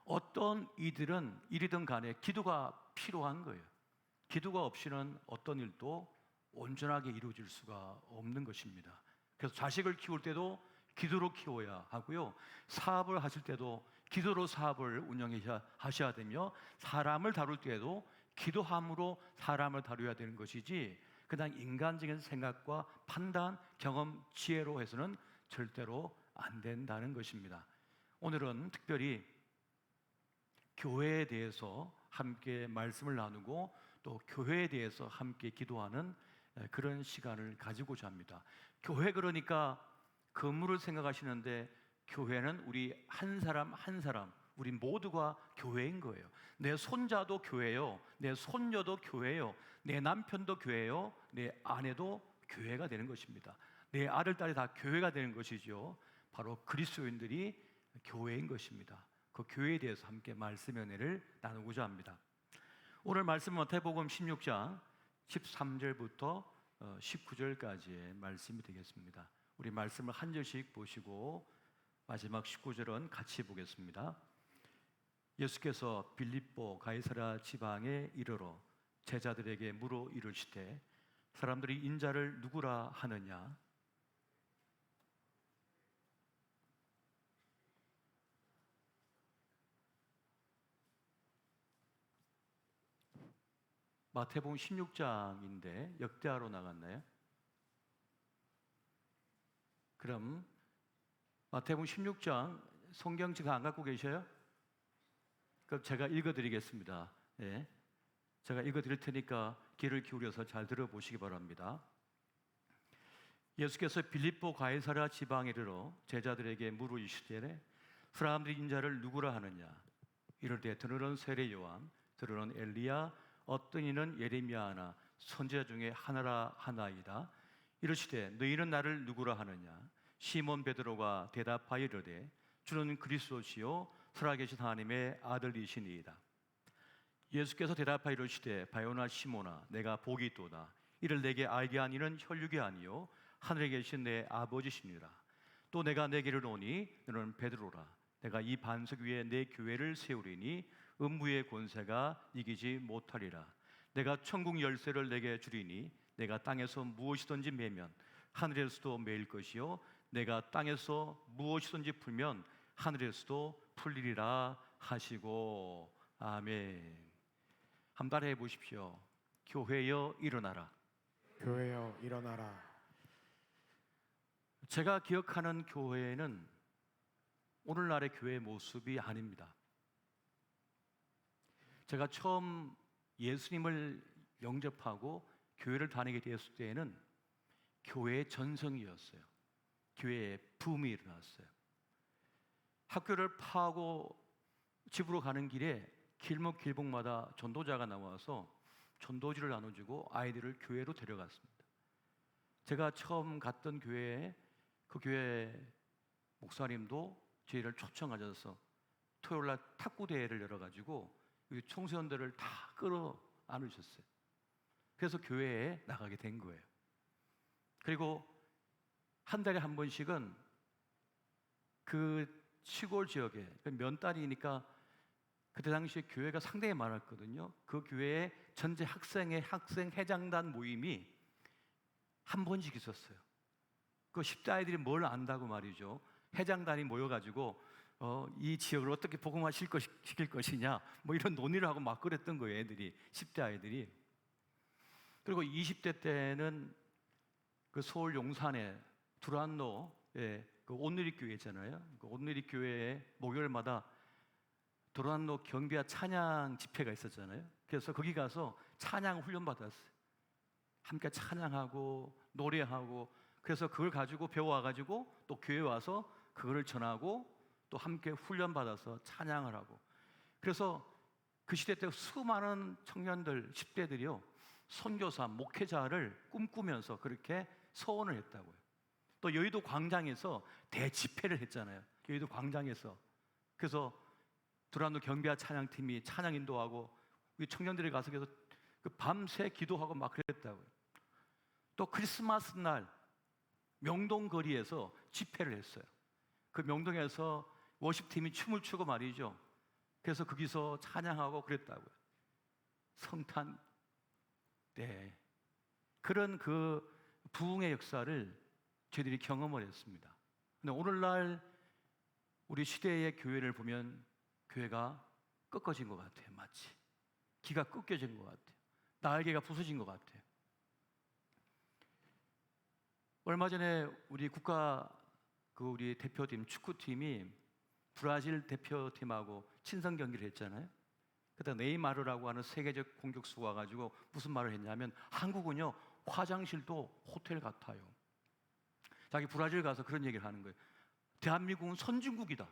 어떤 일이든 간에 기도가 필요한 거예요. 기도가 없이는 어떤 일도 온전하게 이루어질 수가 없는 것입니다. 그래서 자식을 키울 때도 기도로 키워야 하고요, 사업을 하실 때도 기도로 사업을 운영하셔야 되며, 사람을 다룰 때도 기도함으로 사람을 다루어야 되는 것이지 그냥 인간적인 생각과 판단, 경험, 지혜로 해서는 절대로 안 된다는 것입니다. 오늘은 특별히 교회에 대해서 함께 말씀을 나누고 또 교회에 대해서 함께 기도하는 그런 시간을 가지고자 합니다. 교회 그러니까 건물을 생각하시는데 교회는 우리 한 사람 한 사람, 우리 모두가 교회인 거예요. 내 손자도 교회요, 내 손녀도 교회요, 내 남편도 교회요, 내 아내도 교회가 되는 것입니다. 내 아들, 딸이 다 교회가 되는 것이죠. 바로 그리스도인들이 교회인 것입니다. 그 교회에 대해서 함께 말씀의 은혜를 나누고자 합니다. 오늘 말씀은 마태복음 16장 13절부터 19절까지의 말씀이 되겠습니다. 우리 말씀을 한 절씩 보시고 마지막 19절은 같이 보겠습니다. 예수께서 빌립보 가이사랴 지방에 이르러 제자들에게 물어 이르시되 사람들이 인자를 누구라 하느냐? 마태복음 16장인데 역대하로 나갔나요? 그럼 마태복음 16장 성경 지금 안 갖고 계셔요? 그럼 제가 읽어드리겠습니다. 예. 제가 읽어드릴 테니까 귀를 기울여서 잘 들어보시기 바랍니다. 예수께서 빌립보 가이사랴 지방에 이르러 제자들에게 물으시되 사람들이 인자를 누구라 하느냐? 이르되 들으는 세례 요한, 들으는 엘리야, 어떤 이는 예레미야 하나 선지자 중에 하나라 하나이다. 이르시되 너희는 나를 누구라 하느냐? 시몬 베드로가 대답하여 이르되 주는 그리스도시요 살아계신 하나님의 아들이시니이다. 예수께서 대답하여 이르시되 바요나 시몬아 내가 복이 있도다. 이를 내게 알게 한 이는 혈육이 아니요 하늘에 계신 내 아버지시니라. 또 내가 내게 이르노니 너는 베드로라. 내가 이 반석 위에 내 교회를 세우리니 음부의 권세가 이기지 못하리라. 내가 천국 열쇠를 내게 주리니 내가 땅에서 무엇이든지 매면 하늘에서도 매일 것이요 내가 땅에서 무엇이든지 풀면 하늘에서도 풀리리라 하시고. 아멘. 한번 따라해 보십시오. 교회여 일어나라. 교회여 일어나라. 제가 기억하는 교회는 오늘날의 교회의 모습이 아닙니다. 제가 처음 예수님을 영접하고 교회를 다니게 되었을 때에는 교회의 전성기였어요. 교회의 붐이 일어났어요. 학교를 파고 집으로 가는 길에 길목길목마다 전도자가 나와서 전도지를 나눠주고 아이들을 교회로 데려갔습니다. 제가 처음 갔던 교회에 그 교회 목사님도 저희를 초청하셔서 토요일날 탁구대회를 열어가지고 청소년들을 다 끌어 안으셨어요. 그래서 교회에 나가게 된 거예요. 그리고 한 달에 한 번씩은 그 시골 지역에 면딸이니까 그때 당시에 교회가 상당히 많았거든요. 그 교회에 전체 학생 회장단 모임이 한 번씩 있었어요. 그 10대 아이들이 뭘 안다고 말이죠. 회장단이 모여가지고 이 지역을 어떻게 복음화 시킬 것이냐 뭐 이런 논의를 하고 막 그랬던 거예요. 애들이 10대 아이들이. 그리고 20대 때는 그 서울 용산에 두란노에 그 온누리 교회 있잖아요. 그 온누리 교회에 목요일마다 두란노 경비와 찬양 집회가 있었잖아요. 그래서 거기 가서 찬양 훈련 받았어요. 함께 찬양하고 노래하고. 그래서 그걸 가지고 배워와가지고 또 교회 와서 그거를 전하고 또 함께 훈련 받아서 찬양을 하고. 그래서 그 시대 때 수많은 청년들 10대들이요 선교사 목회자를 꿈꾸면서 그렇게 서원을 했다고요. 또 여의도 광장에서 대집회를 했잖아요. 여의도 광장에서. 그래서 두란노 경비와 찬양팀이 찬양 인도하고 우리 청년들이 가서 계속 그 밤새 기도하고 막 그랬다고요. 또 크리스마스 날 명동 거리에서 집회를 했어요. 그 명동에서 워십팀이 춤을 추고 말이죠. 그래서 거기서 찬양하고 그랬다고요. 성탄 때 그런 그 부흥의 역사를 저희들이 경험을 했습니다. 근데 오늘날 우리 시대의 교회를 보면 교회가 꺾어진 것 같아요. 마치 기가 꺾여진 것 같아요. 날개가 부서진 것 같아요. 얼마 전에 우리 우리 대표팀 축구팀이 브라질 대표팀하고 친선 경기를 했잖아요. 그때 네이마르라고 하는 세계적 공격수가 와가지고 무슨 말을 했냐면 한국은요 화장실도 호텔 같아요. 자기 브라질 가서 그런 얘기를 하는 거예요. 대한민국은 선진국이다.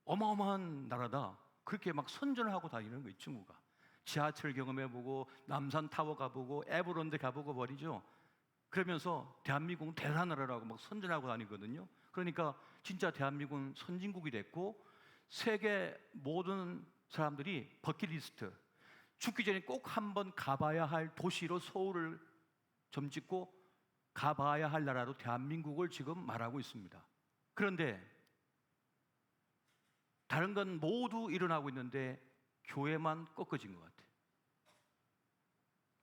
어마어마한 나라다. 그렇게 막 선전을 하고 다니는 거예요. 친구가 지하철 경험해보고 남산타워 가보고 에버랜드 가보고 버리죠. 그러면서 대한민국은 대단한 나라라고 막 선전하고 다니거든요. 그러니까 진짜 대한민국은 선진국이 됐고 세계 모든 사람들이 버킷리스트 죽기 전에 꼭 한번 가봐야 할 도시로 서울을 점찍고 가봐야 할 나라로 대한민국을 지금 말하고 있습니다. 그런데 다른 건 모두 일어나고 있는데 교회만 꺾어진 것 같아요.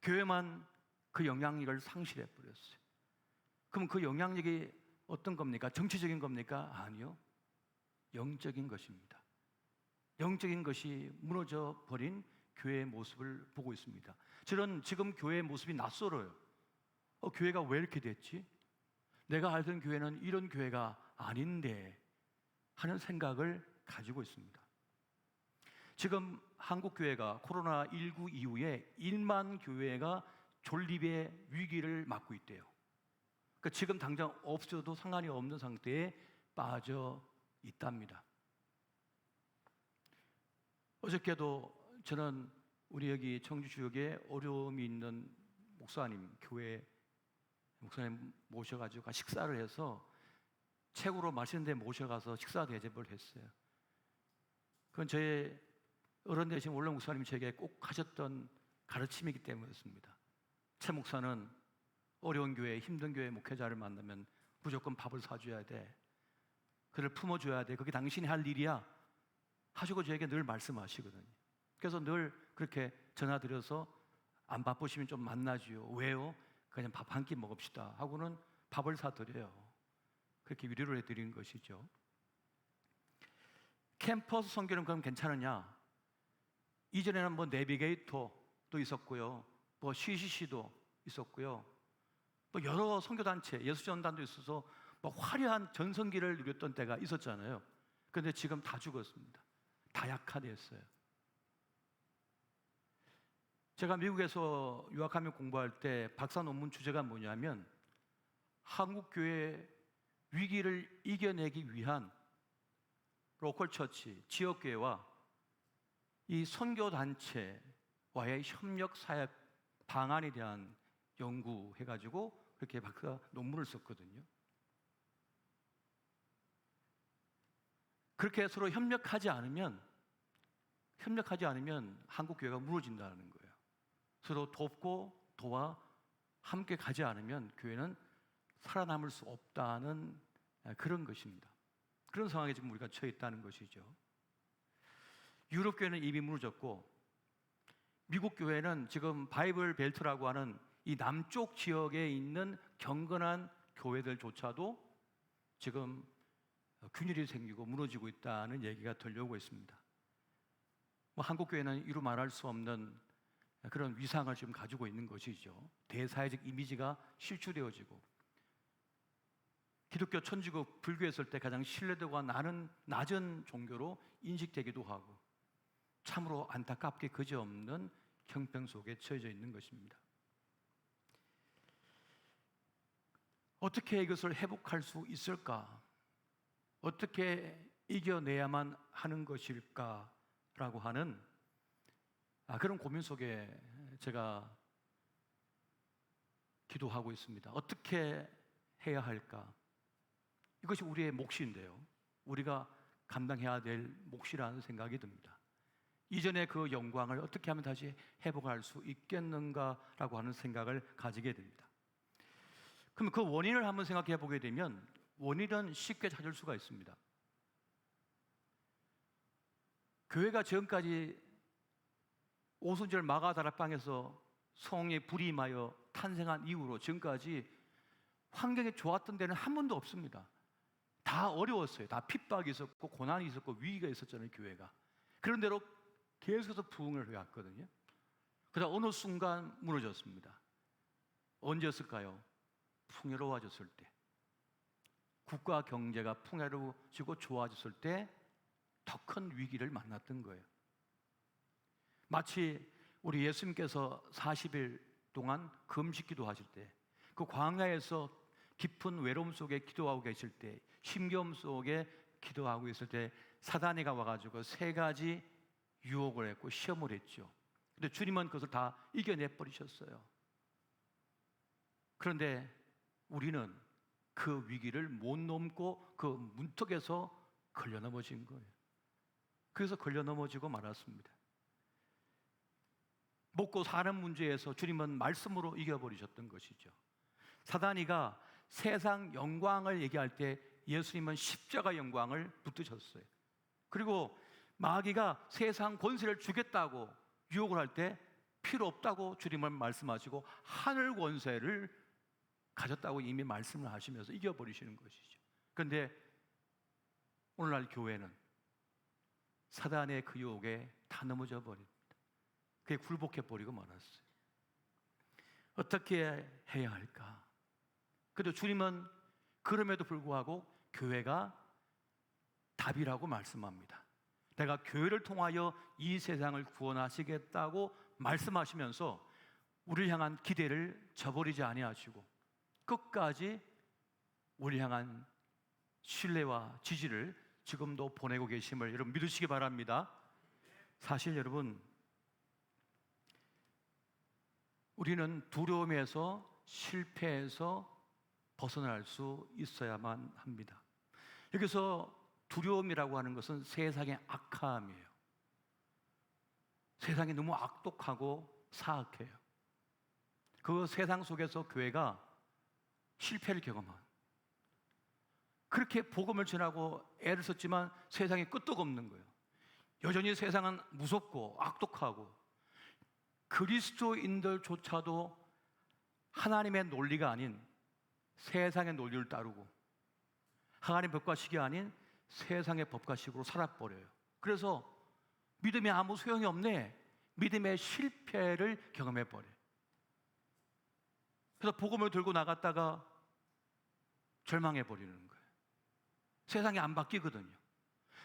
교회만 그 영향력을 상실해 버렸어요. 그럼 그 영향력이 어떤 겁니까? 정치적인 겁니까? 아니요. 영적인 것입니다. 영적인 것이 무너져 버린 교회의 모습을 보고 있습니다. 저는 지금 교회의 모습이 낯설어요. 교회가 왜 이렇게 됐지? 내가 알던 교회는 이런 교회가 아닌데 하는 생각을 가지고 있습니다. 지금 한국 교회가 코로나19 이후에 1만 교회가 존립의 위기를 맞고 있대요. 그러니까 지금 당장 없어도 상관이 없는 상태에 빠져 있답니다. 어저께도 저는 우리 여기 청주 지역에 어려움이 있는 교회 목사님 모셔가지고 식사를 해서 책으로 맛있는 데 모셔가서 식사 대접을 했어요. 그건 저의 어른 되신 원로 목사님이 저에게 꼭 하셨던 가르침이기 때문이었습니다. 최 목사는 어려운 교회, 힘든 교회 목회자를 만나면 무조건 밥을 사줘야 돼. 그를 품어줘야 돼. 그게 당신이 할 일이야. 하시고 저에게 늘 말씀하시거든요. 그래서 늘 그렇게 전화드려서 안 바쁘시면 좀 만나지요. 왜요? 그냥 밥 한 끼 먹읍시다 하고는 밥을 사드려요. 그렇게 위로를 해드린 것이죠. 캠퍼스 선교는 그럼 괜찮으냐? 이전에는 뭐 내비게이터도 있었고요, 뭐 CCC도 있었고요, 뭐 여러 선교단체, 예수전단도 있어서 뭐 화려한 전성기를 누렸던 때가 있었잖아요. 그런데 지금 다 죽었습니다. 다 약화됐어요. 제가 미국에서 유학하며 공부할 때 박사 논문 주제가 뭐냐면 한국 교회 위기를 이겨내기 위한 로컬 처치, 지역 교회와 이 선교 단체와의 협력 사역 방안에 대한 연구해 가지고 그렇게 박사 논문을 썼거든요. 그렇게 서로 협력하지 않으면 한국 교회가 무너진다는 거예요. 서로 돕고 도와 함께 가지 않으면 교회는 살아남을 수 없다는 그런 것입니다. 그런 상황에 지금 우리가 처해 있다는 것이죠. 유럽 교회는 이미 무너졌고 미국 교회는 지금 바이블 벨트라고 하는 이 남쪽 지역에 있는 경건한 교회들조차도 지금 균열이 생기고 무너지고 있다는 얘기가 들려오고 있습니다. 뭐 한국 교회는 이루 말할 수 없는 그런 위상을 지금 가지고 있는 것이죠. 대사회적 이미지가 실추되어지고 기독교, 천주교, 불교했을 때 가장 신뢰도가 낮은 종교로 인식되기도 하고 참으로 안타깝게 그지없는 형평 속에 처해져 있는 것입니다. 어떻게 이것을 회복할 수 있을까? 어떻게 이겨내야만 하는 것일까라고 하는 그런 고민 속에 제가 기도하고 있습니다. 어떻게 해야 할까? 이것이 우리의 몫인데요, 우리가 감당해야 될 몫이라는 생각이 듭니다. 이전의 그 영광을 어떻게 하면 다시 회복할 수 있겠는가라고 하는 생각을 가지게 됩니다. 그럼 그 원인을 한번 생각해 보게 되면 원인은 쉽게 찾을 수가 있습니다. 교회가 지금까지 오순절 마가다락방에서 성령의 불이 임하여 탄생한 이후로 지금까지 환경이 좋았던 데는 한 번도 없습니다. 다 어려웠어요. 다 핍박이 있었고 고난이 있었고 위기가 있었잖아요, 교회가. 그런 대로 계속해서 부흥을 해왔거든요. 그러다 어느 순간 무너졌습니다. 언제였을까요? 풍요로워졌을 때, 국가 경제가 풍요로워지고 좋아졌을 때 더 큰 위기를 만났던 거예요. 마치 우리 예수님께서 40일 동안 금식기도 하실 때, 그 광야에서 깊은 외로움 속에 기도하고 계실 때, 힘겨움 속에 기도하고 있을 때 사단이가 와가지고 세 가지 유혹을 했고 시험을 했죠. 근데 주님은 그것을 다 이겨내 버리셨어요. 그런데 우리는 그 위기를 못 넘고 그 문턱에서 걸려 넘어진 거예요. 그래서 걸려 넘어지고 말았습니다. 먹고 사는 문제에서 주님은 말씀으로 이겨버리셨던 것이죠. 사단이가 세상 영광을 얘기할 때 예수님은 십자가 영광을 붙드셨어요. 그리고 마귀가 세상 권세를 주겠다고 유혹을 할 때 필요 없다고 주님은 말씀하시고 하늘 권세를 가졌다고 이미 말씀을 하시면서 이겨버리시는 것이죠. 그런데 오늘날 교회는 사단의 그 유혹에 다 넘어져 버립니다. 그게 굴복해버리고 말았어요. 어떻게 해야 할까? 그래도 주님은 그럼에도 불구하고 교회가 답이라고 말씀합니다. 내가 교회를 통하여 이 세상을 구원하시겠다고 말씀하시면서 우리를 향한 기대를 저버리지 아니하시고 끝까지 우리를 향한 신뢰와 지지를 지금도 보내고 계심을 여러분 믿으시기 바랍니다. 사실 여러분, 우리는 두려움에서 실패해서 벗어날 수 있어야만 합니다. 여기서 두려움이라고 하는 것은 세상의 악함이에요. 세상이 너무 악독하고 사악해요. 그 세상 속에서 교회가 실패를 경험한, 그렇게 복음을 전하고 애를 썼지만 세상에 끄떡 없는 거예요. 여전히 세상은 무섭고 악독하고 그리스도인들조차도 하나님의 논리가 아닌 세상의 논리를 따르고 하나님의 법과식이 아닌 세상의 법과식으로 살아버려요. 그래서 믿음이 아무 소용이 없네, 믿음의 실패를 경험해버려요. 그래서 복음을 들고 나갔다가 절망해버리는 거예요. 세상이 안 바뀌거든요.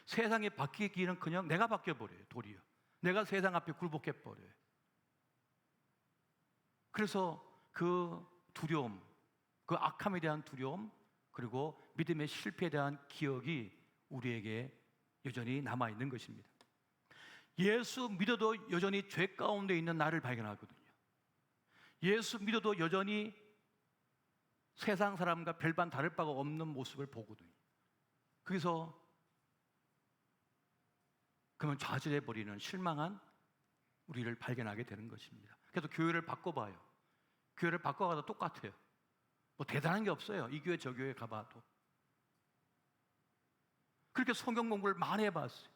세상이 바뀌기는커녕 내가 바뀌어버려요. 도리어 내가 세상 앞에 굴복해버려요. 그래서 그 두려움, 그 악함에 대한 두려움, 그리고 믿음의 실패에 대한 기억이 우리에게 여전히 남아있는 것입니다. 예수 믿어도 여전히 죄 가운데 있는 나를 발견하거든요. 예수 믿어도 여전히 세상 사람과 별반 다를 바가 없는 모습을 보거든요. 그래서 그러면 좌절해버리는 실망한 우리를 발견하게 되는 것입니다. 그래서 교회를 바꿔봐요. 교회를 바꿔가도 똑같아요. 뭐 대단한 게 없어요. 이 교회 저 교회 가봐도. 그렇게 성경 공부를 많이 해봤어요.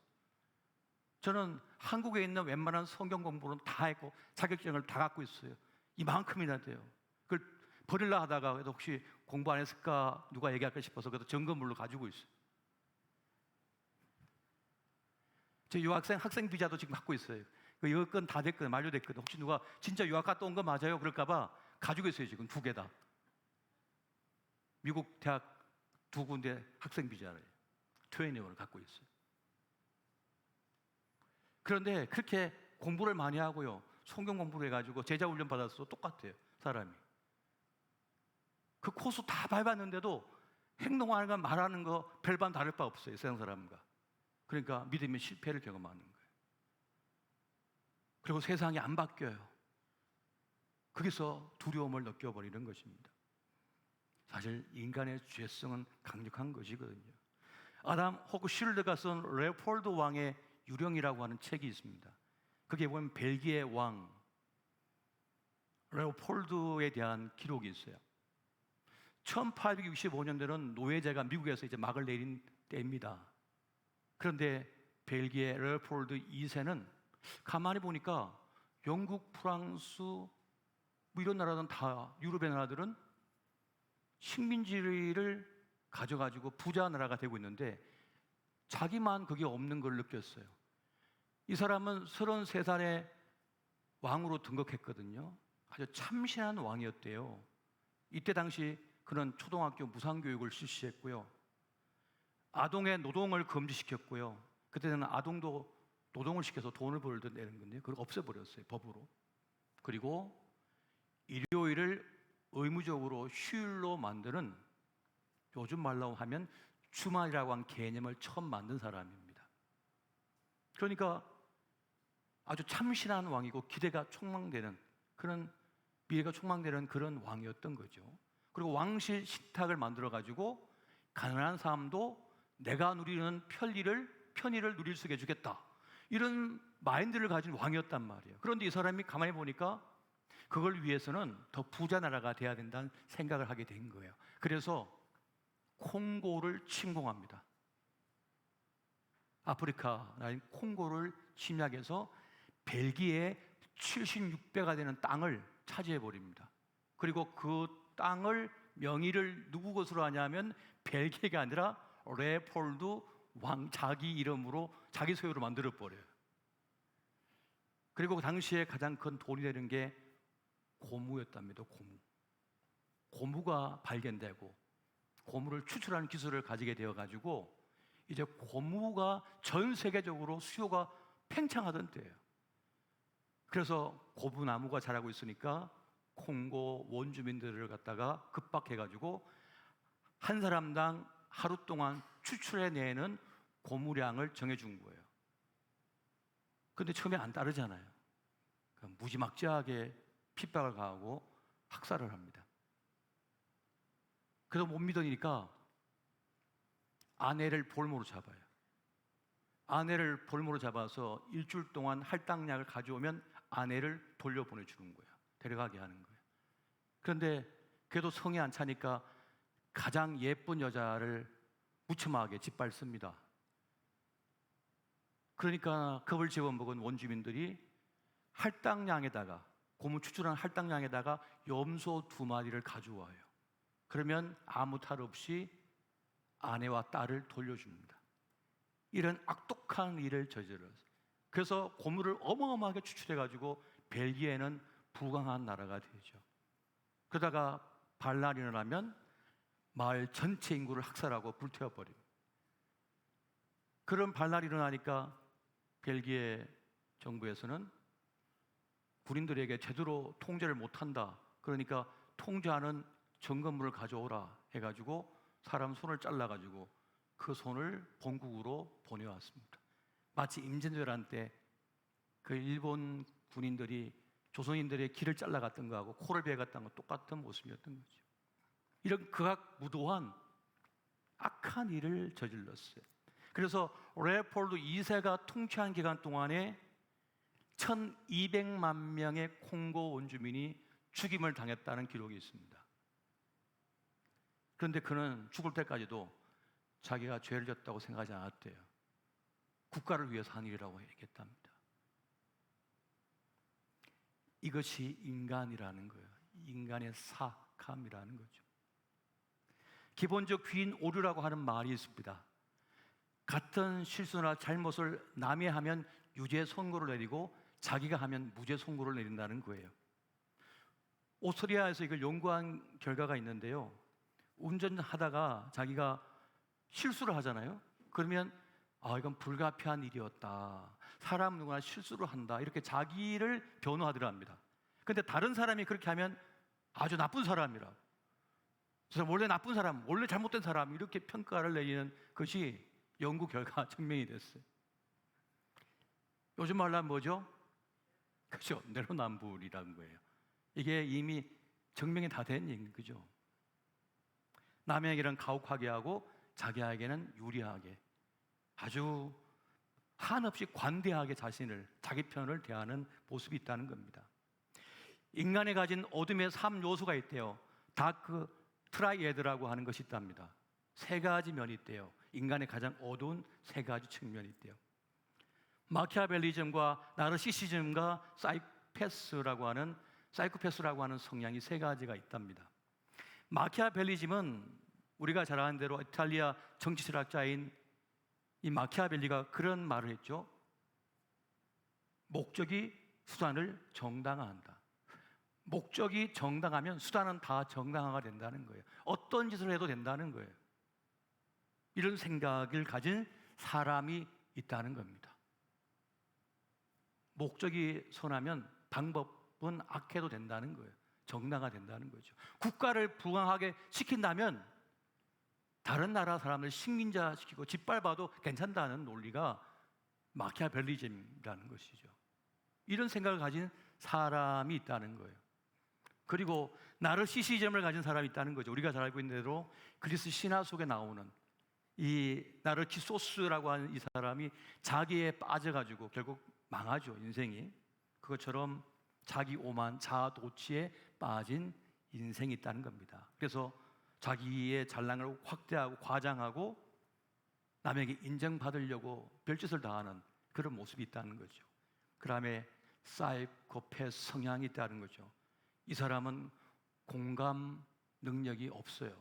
저는 한국에 있는 웬만한 성경 공부는 다 했고 자격증을 다 갖고 있어요. 이만큼이나 돼요. 그걸 버리려 하다가 그래도 혹시 공부 안 했을까 누가 얘기할까 싶어서 그래도 점검물로 가지고 있어요. 제 유학생 학생 비자도 지금 갖고 있어요. 그 여건 다 됐거든, 만료됐거든. 혹시 누가 진짜 유학 갔다 온 거 맞아요? 그럴까봐 가지고 있어요. 지금 2개 다. 미국 대학 2군데 학생 비자를 트레이닝을 갖고 있어요. 그런데 그렇게 공부를 많이 하고요, 성경 공부를 해가지고 제자 훈련 받아서 똑같아요. 사람이 그 코스 다 밟았는데도 행동하는 거 말하는 거 별반 다를 바 없어요. 세상 사람과. 그러니까 믿음의 실패를 경험하는 거예요. 그리고 세상이 안 바뀌어요. 거기서 두려움을 느껴버리는 것입니다. 사실 인간의 죄성은 강력한 것이거든요. 아담 호크슐드가 쓴 레오폴드 왕의 유령이라고 하는 책이 있습니다. 거기에 보면 벨기에 왕 레오폴드에 대한 기록이 있어요. 1865년대는 노예제가 미국에서 이제 막을 내린 때입니다. 그런데 벨기에 레오폴드 2세는 가만히 보니까 영국, 프랑스 뭐 이런 나라들은 다, 유럽의 나라들은 식민지를 가져가지고 부자 나라가 되고 있는데 자기만 그게 없는 걸 느꼈어요. 이 사람은 33살에 왕으로 등극했거든요. 아주 참신한 왕이었대요. 이때 당시 그는 초등학교 무상교육을 실시했고요, 아동의 노동을 금지시켰고요. 그때는 아동도 노동을 시켜서 돈을 벌던 내는 건데요, 그걸 없애버렸어요, 법으로. 그리고 일요일을 의무적으로 휴일로 만드는, 요즘 말로 하면 주말이라고 한 개념을 처음 만든 사람입니다. 그러니까 아주 참신한 왕이고 기대가 촉망되는, 그런 미래가 촉망되는 그런 왕이었던 거죠. 그리고 왕실 식탁을 만들어 가지고 가난한 사람도 내가 누리는 편의를 누릴 수 있게 해주겠다, 이런 마인드를 가진 왕이었단 말이에요. 그런데 이 사람이 가만히 보니까 그걸 위해서는 더 부자 나라가 돼야 된다는 생각을 하게 된 거예요. 그래서 콩고를 침공합니다. 아프리카 나라인 콩고를 침략해서 벨기에 76배가 되는 땅을 차지해 버립니다. 그리고 그 땅을 명의를 누구 것으로 하냐면 벨기에가 아니라 레오폴드 왕 자기 이름으로, 자기 소유로 만들어 버려요. 그리고 그 당시에 가장 큰 돈이 되는 게 고무였답니다. 고무가 발견되고 고무를 추출하는 기술을 가지게 되어 가지고 이제 고무가 전 세계적으로 수요가 팽창하던 때예요. 그래서 고무나무가 자라고 있으니까 콩고 원주민들을 갖다가 급박해 가지고 한 사람당 하루 동안 추출해내는 고무량을 정해준 거예요. 그런데 처음에 안 따르잖아요. 무지막지하게 핍박을 가하고 학살을 합니다. 그래서 못 믿으니까 아내를 볼모로 잡아요. 아내를 볼모로 잡아서 일주일 동안 할당량을 가져오면 아내를 돌려보내주는 거예요. 데려가게 하는 거예요. 그런데 그래도 성에 안 차니까 가장 예쁜 여자를 무참하게 짓밟습니다. 그러니까 겁을 집어먹은 원주민들이 할당량에다가, 고문 추출한 할당량에다가 염소 2마리를 가져와요. 그러면 아무 탈 없이 아내와 딸을 돌려줍니다. 이런 악독한 일을 저질렀어요. 그래서 고물을 어마어마하게 추출해가지고 벨기에는 부강한 나라가 되죠. 그러다가 반란이 일어나면 마을 전체 인구를 학살하고 불태워버립니다. 그런 반란이 일어나니까 벨기에 정부에서는 군인들에게 제대로 통제를 못한다. 그러니까 통제하는 점검물을 가져오라 해가지고 사람 손을 잘라가지고 그 손을 본국으로 보내왔습니다. 마치 임진왜란 때 그 일본 군인들이 조선인들의 길을 잘라갔던 거하고 코를 베어갔던 거 똑같은 모습이었던 거죠. 이런 극악무도한 악한 일을 저질렀어요. 그래서 레오폴드 2세가 통치한 기간 동안에 1200만 명의 콩고 원주민이 죽임을 당했다는 기록이 있습니다. 그런데 그는 죽을 때까지도 자기가 죄를 졌다고 생각하지 않았대요. 국가를 위해서 한 일이라고 얘기했답니다. 이것이 인간이라는 거예요. 인간의 사악함이라는 거죠. 기본적 귀인 오류라고 하는 말이 있습니다. 같은 실수나 잘못을 남이 하면 유죄 선고를 내리고 자기가 하면 무죄 선고를 내린다는 거예요. 오스트리아에서 이걸 연구한 결과가 있는데요. 운전하다가 자기가 실수를 하잖아요. 그러면 이건 불가피한 일이었다. 사람 누구나 실수를 한다. 이렇게 자기를 변호하더랍니다. 그런데 다른 사람이 그렇게 하면 아주 나쁜 사람이라. 그래서 원래 나쁜 사람, 원래 잘못된 사람 이렇게 평가를 내리는 것이 연구 결과 증명이 됐어요. 요즘 말로 하면 뭐죠? 그죠? 내로남불이라는 거예요. 이게 이미 증명이 다 된 얘기인 거죠. 남에게는 가혹하게 하고 자기에게는 유리하게 아주 한없이 관대하게 자기 편을 대하는 모습이 있다는 겁니다. 인간이 가진 어둠의 3요소가 있대요. 다크 트라이에드라고 하는 것이 있답니다. 3가지 면이 있대요. 인간의 가장 어두운 3가지 측면이 있대요. 마키아벨리즘과 나르시시즘과 사이코패스라고 하는 성향이 3가지가 있답니다. 마키아벨리즘은 우리가 잘 아는 대로 이탈리아 정치철학자인 이 마키아벨리가 그런 말을 했죠. 목적이 수단을 정당화한다. 목적이 정당하면 수단은 다 정당화가 된다는 거예요. 어떤 짓을 해도 된다는 거예요. 이런 생각을 가진 사람이 있다는 겁니다. 목적이 선하면 방법은 악해도 된다는 거예요. 정당화 된다는 거죠. 국가를 부강하게 시킨다면 다른 나라 사람을 식민자시키고 짓밟아도 괜찮다는 논리가 마키아벨리즘이라는 것이죠. 이런 생각을 가진 사람이 있다는 거예요. 그리고 나르시시즘을 가진 사람이 있다는 거죠. 우리가 잘 알고 있는 대로 그리스 신화 속에 나오는 이 나르키소스라고 하는 이 사람이 자기에 빠져가지고 결국 망하죠, 인생이. 그것처럼 자기 오만, 자아도취에 빠진 인생이 있다는 겁니다. 그래서 자기의 잘난을 확대하고 과장하고 남에게 인정받으려고 별짓을 다하는 그런 모습이 있다는 거죠. 그 다음에 사이코패스 성향이 있다는 거죠. 이 사람은 공감 능력이 없어요.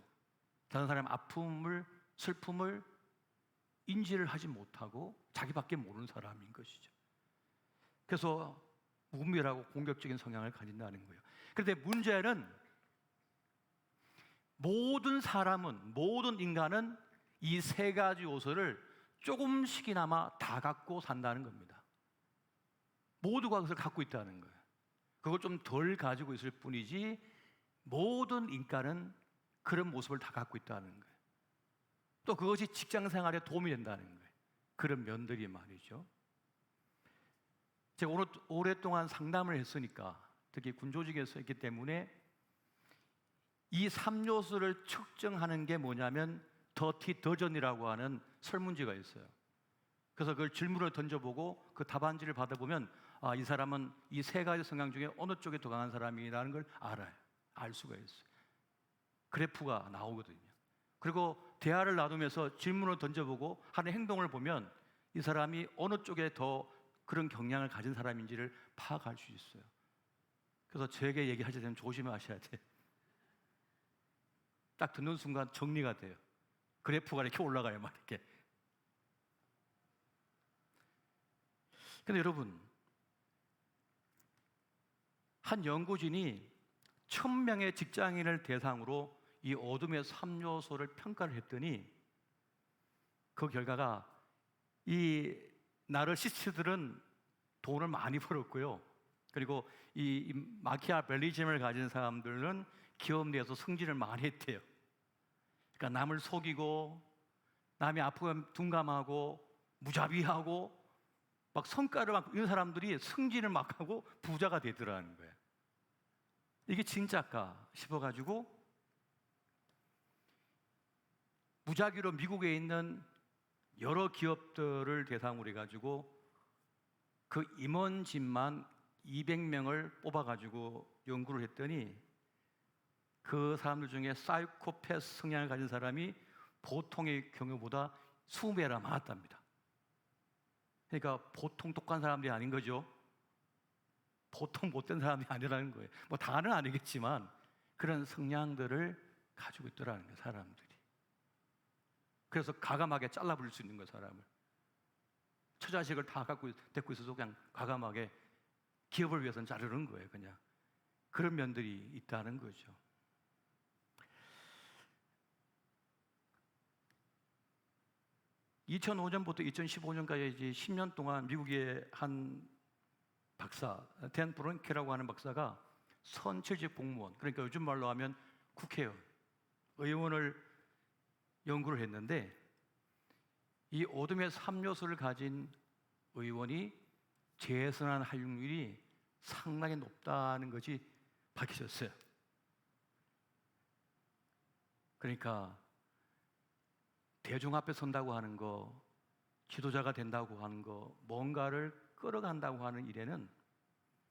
다른 사람의 아픔을, 슬픔을 인지를 하지 못하고 자기밖에 모르는 사람인 것이죠. 그래서 무분별하고 공격적인 성향을 가진다는 거예요. 그런데 문제는 모든 사람은, 모든 인간은 이 3가지 요소를 조금씩이나마 다 갖고 산다는 겁니다. 모두가 그것을 갖고 있다는 거예요. 그걸 좀 덜 가지고 있을 뿐이지 모든 인간은 그런 모습을 다 갖고 있다는 거예요. 또 그것이 직장 생활에 도움이 된다는 거예요. 그런 면들이 말이죠. 제가 오랫동안 상담을 했으니까, 특히 군조직에서 했기 때문에 이 3요소를 측정하는 게 뭐냐면 더티 더전이라고 하는 설문지가 있어요. 그래서 그걸 질문을 던져보고 그 답안지를 받아보면 이 사람은 이 3가지 성향 중에 어느 쪽에 더 강한 사람이라는 걸 알아요. 알 수가 있어요. 그래프가 나오거든요. 그리고 대화를 나누면서 질문을 던져보고 하는 행동을 보면 이 사람이 어느 쪽에 더 그런 경향을 가진 사람인지를 파악할 수 있어요. 그래서 저에게 얘기하실 때는 조심하셔야 돼요. 딱 듣는 순간 정리가 돼요. 그래프가 이렇게 올라가요, 막 이렇게. 근데 여러분, 한 연구진이 1000명의 직장인을 대상으로 이 어둠의 3요소를 평가를 했더니 그 결과가 이 나르시스트들은 돈을 많이 벌었고요. 그리고 이 마키아벨리즘을 가진 사람들은 기업 내에서 승진을 많이 했대요. 그러니까 남을 속이고 남이 아프면 둔감하고 무자비하고 막 성과를 막 이런 사람들이 승진을 막 하고 부자가 되더라는 거예요. 이게 진짜일까 싶어가지고 무작위로 미국에 있는 여러 기업들을 대상으로 해가지고 그 임원진만 200명을 뽑아가지고 연구를 했더니 그 사람들 중에 사이코패스 성향을 가진 사람이 보통의 경우보다 20배나 많았답니다. 그러니까 보통 똑똑한 사람들이 아닌 거죠. 보통 못된 사람이 아니라는 거예요. 뭐 다는 아니겠지만 그런 성향들을 가지고 있더라는 거예요, 사람들이. 그래서 가감하게 잘라버릴 수 있는 거예요, 사람을. 처자식을 다 데리고 있어서 그냥 가감하게 기업을 위해서는 자르는 거예요, 그냥. 그런 면들이 있다는 거죠. (2005년부터) 2015년까지 10년 동안 미국의 한 박사, 댄 브론케라고 하는 박사가 선출직 공무원, 그러니까 요즘 말로 하면 국회의원, 의원을 연구를 했는데 이 어둠의 3요소를 가진 의원이 재선한 활용률이 상당히 높다는 것이 밝혀졌어요. 그러니까 대중 앞에 선다고 하는 거, 지도자가 된다고 하는 거, 뭔가를 끌어간다고 하는 일에는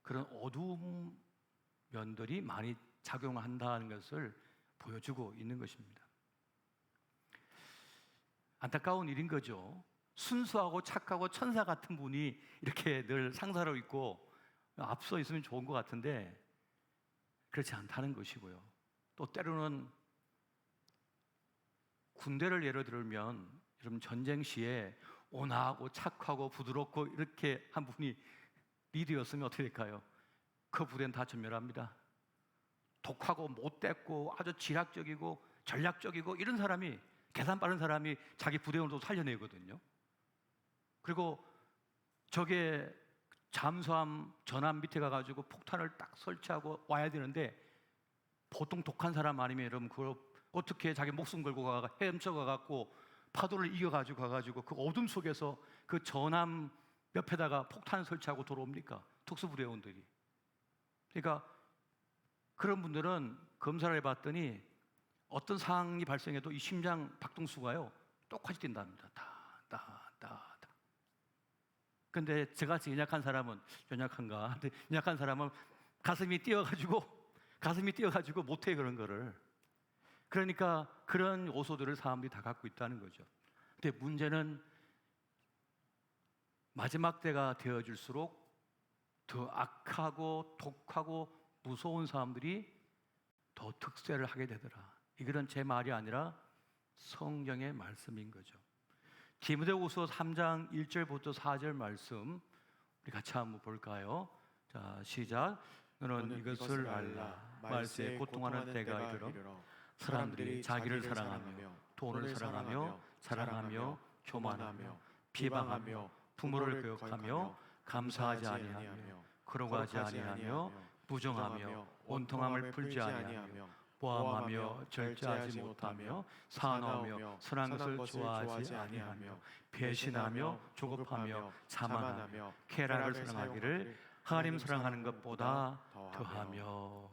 그런 어두운 면들이 많이 작용한다는 것을 보여주고 있는 것입니다. 안타까운 일인 거죠. 순수하고 착하고 천사 같은 분이 이렇게 늘 상사로 있고 앞서 있으면 좋은 것 같은데 그렇지 않다는 것이고요. 또 때로는 군대를 예로 들면 여러분 전쟁 시에 온화하고 착하고 부드럽고 이렇게 한 분이 리더였으면 어떻게 될까요? 그 부대는 다 전멸합니다. 독하고 못됐고 아주 지략적이고 전략적이고 이런 사람이, 계산 빠른 사람이 자기 부대원도 살려내거든요. 그리고 저게 잠수함 전함 밑에 가가지고 폭탄을 딱 설치하고 와야 되는데 보통 독한 사람 아니면 여러분 그걸 어떻게 자기 목숨 걸고 헤엄쳐 가갖고 파도를 이겨가지고 가가지고 그 어둠 속에서 그 전함 옆에다가 폭탄을 설치하고 돌아옵니까? 특수부대원들이. 그러니까 그런 분들은 검사를 해봤더니 어떤 상황이 발생해도 이 심장 박동수가요 똑같이 뛴답니다. 다. 근데 저같이 연약한 사람은, 연약한가? 근데 연약한 사람은 가슴이 뛰어가지고 못해, 그런 거를. 그러니까 그런 요소들을 사람들이 다 갖고 있다는 거죠. 근데 문제는 마지막 때가 되어질수록 더 악하고 독하고 무서운 사람들이 더 특세를 하게 되더라. 이거는 제 말이 아니라 성경의 말씀인 거죠. 디모데후서 3장 1절부터 4절 말씀 우리 같이 한번 볼까요? 자, 시작. 너는 이것을 알라. 말세에 고통하는 때가 이르러 사람들이 자기를 사랑하며 돈을 사랑하며 교만하며 비방하며 부모를 교육하며 감사하지 아니하며 거룩하지 아니하며 부정하며 온통함을 풀지 아니하며 보함하며 절제하지 못하며 사나우며 선한 것을 좋아하지 아니하며 배신하며 조급하며 자만하며 쾌락을 사랑하기를 하나님 사랑하는 것보다 더하며.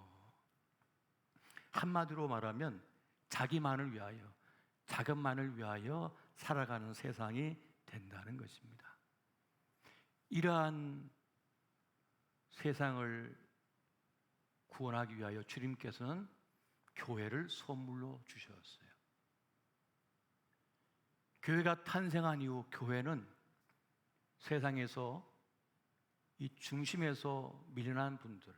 한마디로 말하면 자기만을 위하여, 자금만을 위하여 살아가는 세상이 된다는 것입니다. 이러한 세상을 구원하기 위하여 주님께서는 교회를 선물로 주셨어요. 교회가 탄생한 이후 교회는 세상에서 이 중심에서 밀려난 분들,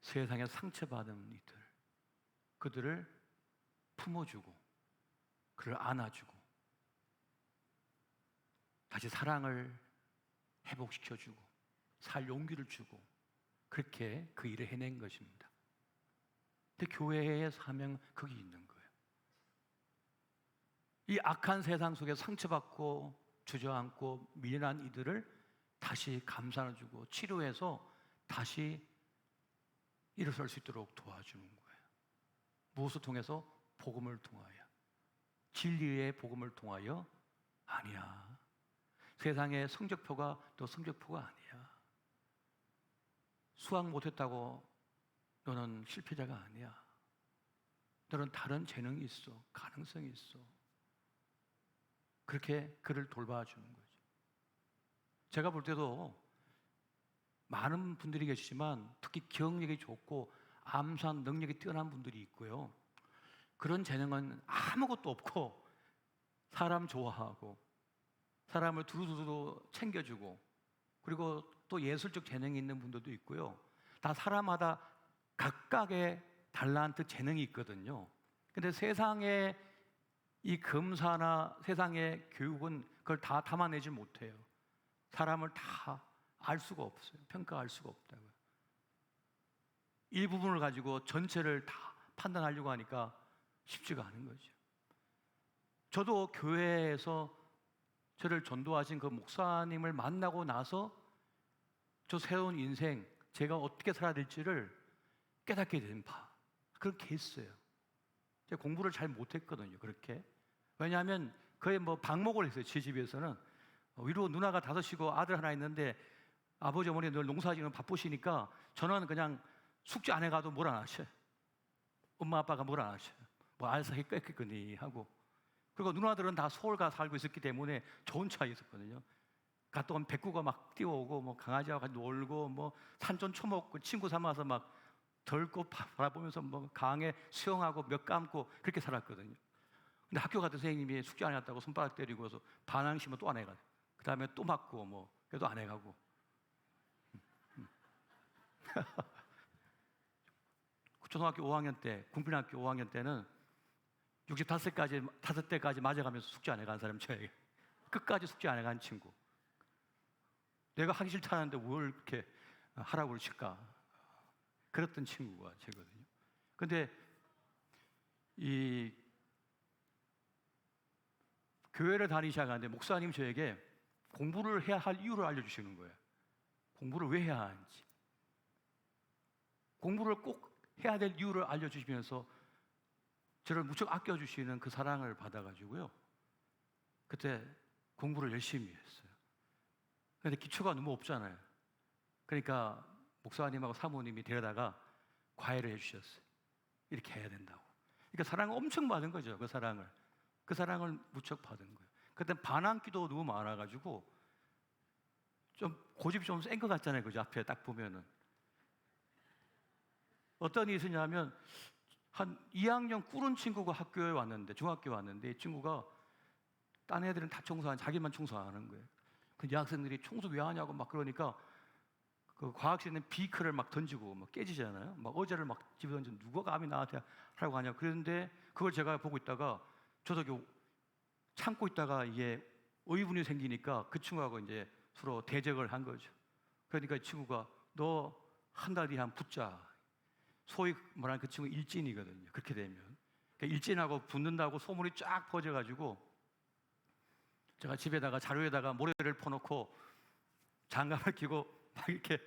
세상에 상처받은 이들, 그들을 품어주고 그를 안아주고 다시 사랑을 회복시켜주고 살 용기를 주고 그렇게 그 일을 해낸 것입니다. 근데 교회의 사명 거기 있는 거예요. 이 악한 세상 속에 상처받고 주저앉고 밀려난 이들을 다시 감싸주고 치료해서 다시 일어설 수 있도록 도와주는 거예요. 무엇을 통해서? 복음을 통하여. 진리의 복음을 통하여? 아니야. 세상의 성적표가 너 성적표가 아니야. 수학 못했다고 너는 실패자가 아니야. 너는 다른 재능이 있어. 가능성이 있어. 그렇게 그를 돌봐주는 거죠. 제가 볼 때도 많은 분들이 계시지만 특히 기억력이 좋고 암산 능력이 뛰어난 분들이 있고요. 그런 재능은 아무것도 없고 사람 좋아하고 사람을 두루두루 챙겨주고 그리고 또 예술적 재능이 있는 분들도 있고요. 다 사람마다 각각의 달란트 재능이 있거든요. 근데 세상의 이 검사나 세상의 교육은 그걸 다 담아내지 못해요. 사람을 다 알 수가 없어요. 평가할 수가 없다고요. 일부분을 가지고 전체를 다 판단하려고 하니까 쉽지가 않은 거죠. 저도 교회에서 저를 전도하신 그 목사님을 만나고 나서 저 새로운 인생, 제가 어떻게 살아야 될지를 깨닫게 된 바, 그렇게 했어요. 제가 공부를 잘 못했거든요, 그렇게. 왜냐하면 거의 뭐 방목을 했어요, 제 집에서는. 위로 누나가 5이고 아들 하나 있는데 아버지 어머니 늘 농사지으면 바쁘시니까 저는 그냥 숙제 안 해가도 뭘 안 하셔요. 엄마 아빠가 뭘 안 하셔요. 뭐 알아서 했겠거니 하고. 그리고 누나들은 다 서울 가 살고 있었기 때문에 좋은 차에 있었거든요. 갔다 오면 백구가 막 뛰어오고 뭐 강아지하고 같이 놀고 뭐 산전 초목 친구 삼아서 막 덜꽃 바라보면서 뭐 강에 수영하고 몇 감고 그렇게 살았거든요. 근데 학교 갔던 선생님이 숙제 안 해갔다고 손바닥 때리고서 반항심은 또 안 해가고 그 다음에 또 맞고 뭐 그래도 안 해가고 초등학교 5학년 때, 군필학교 5학년 때는 65대까지 맞아가면서 숙제 안 해간 사람 저에게 끝까지 숙제 안 해간 친구. 내가 하기 싫다는데 뭘 이렇게 하라고 그러실까? 그랬던 친구가 제거든요. 근데 이 교회를 다니기 시작하는데 목사님 저에게 공부를 해야 할 이유를 알려주시는 거예요. 공부를 왜 해야 하는지. 공부를 꼭 해야 될 이유를 알려주시면서 저를 무척 아껴주시는 그 사랑을 받아가지고요. 그때 공부를 열심히 했어요. 그런데 기초가 너무 없잖아요. 그러니까 목사님하고 사모님이 데려다가 과외를 해주셨어요. 이렇게 해야 된다고. 그러니까 사랑을 엄청 받은 거죠. 그 사랑을 무척 받은 거예요. 그때 반항기도 너무 많아가지고 좀 고집이 좀 센 것 같잖아요. 그죠? 앞에 딱 보면은. 어떤 일이 있었냐면 한 2학년 꿇은 친구가 학교에 왔는데 중학교에 왔는데 이 친구가 딴 애들은 다 청소하는 자기만 청소 안 하는 거예요. 근데 여학생들이 청소 왜 하냐고 막 그러니까 그 과학실에는 비크를 막 던지고 막 깨지잖아요. 막 의자를 막 집어 던지고 누가 감히 나한테 하라고 하냐. 그랬는데 그걸 제가 보고 있다가 저도 참고 있다가 이게 의문이 생기니까 그 친구하고 이제 서로 대적을 한 거죠. 그러니까 이 친구가 너 한 달 뒤에 한 붙자. 소위 말하는 그 친구 일진이거든요. 그렇게 되면 그러니까 일진하고 붙는다고 소문이 쫙 퍼져가지고 제가 집에다가 자료에다가 모래를 퍼놓고 장갑을 끼고 막 이렇게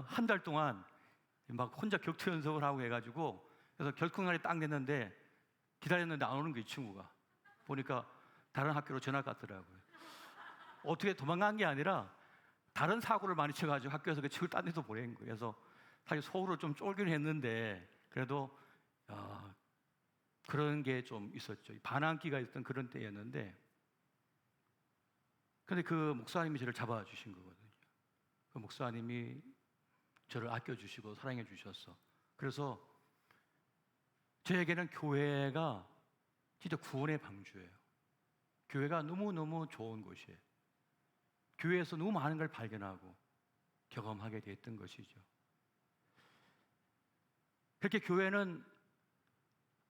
한 달 동안 막 혼자 격투 연습을 하고 해가지고 그래서 결승날이 딱 됐는데 기다렸는데 안 오는 거 이 친구가 보니까 다른 학교로 전학 갔더라고요. 어떻게 도망간 게 아니라 다른 사고를 많이 쳐가지고 학교에서 그 친구를 딴 데서 보낸 거예요. 그래서 사실 속으로 좀 쫄긴 했는데 그래도 그런 게 좀 있었죠. 반항기가 있던 그런 때였는데 근데 그 목사님이 저를 잡아주신 거거든요. 그 목사님이 저를 아껴주시고 사랑해 주셨어. 그래서 저에게는 교회가 진짜 구원의 방주예요. 교회가 너무너무 좋은 곳이에요. 교회에서 너무 많은 걸 발견하고 경험하게 됐던 것이죠. 그렇게 교회는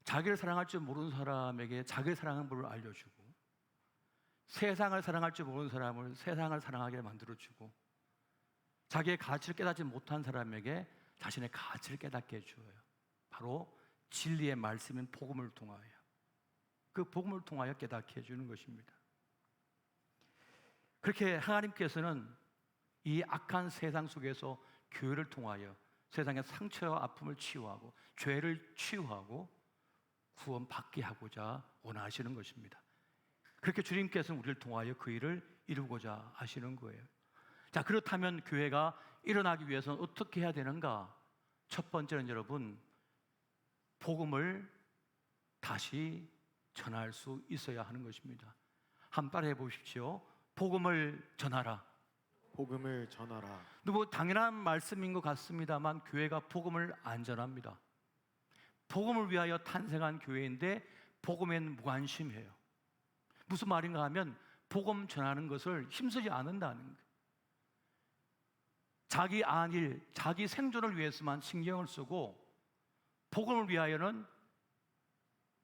자기를 사랑할 줄 모르는 사람에게 자기를 사랑하는 법을 알려주고, 세상을 사랑할 줄 모르는 사람을 세상을 사랑하게 만들어주고, 자기의 가치를 깨닫지 못한 사람에게 자신의 가치를 깨닫게 해줘요. 바로 진리의 말씀인 복음을 통하여, 그 복음을 통하여 깨닫게 해주는 것입니다. 그렇게 하나님께서는 이 악한 세상 속에서 교회를 통하여 세상의 상처와 아픔을 치유하고 죄를 치유하고 구원받게 하고자 원하시는 것입니다. 그렇게 주님께서는 우리를 통하여 그 일을 이루고자 하시는 거예요. 자, 그렇다면 교회가 일어나기 위해서는 어떻게 해야 되는가? 첫 번째는 여러분, 복음을 다시 전할 수 있어야 하는 것입니다. 한번 따라해 보십시오. 복음을 전하라. 복음을 전하라. 뭐 당연한 말씀인 것 같습니다만 교회가 복음을 안 전합니다. 복음을 위하여 탄생한 교회인데 복음에는 무관심해요. 무슨 말인가 하면 복음 전하는 것을 힘쓰지 않는다는 거예요. 자기 안일, 자기 생존을 위해서만 신경을 쓰고 복음을 위하여는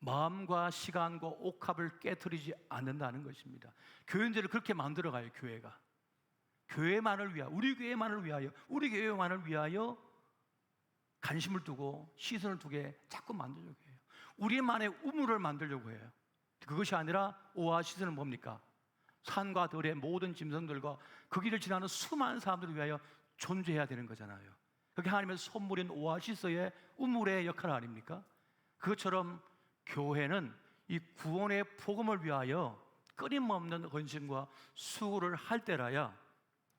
마음과 시간과 옥합을 깨트리지 않는다는 것입니다. 교인들을 그렇게 만들어가요. 교회가 교회만을 위하여, 우리 교회만을 위하여, 우리 교회만을 위하여 관심을 두고 시선을 두게 자꾸 만들려고 해요. 우리만의 우물을 만들려고 해요. 그것이 아니라 오아시스는 뭡니까? 산과 들의 모든 짐승들과 그 길을 지나는 수많은 사람들을 위하여 존재해야 되는 거잖아요. 그게 하나님의 선물인 오아시스의 우물의 역할 아닙니까? 그것처럼 교회는 이 구원의 복음을 위하여 끊임없는 헌신과 수고를 할 때라야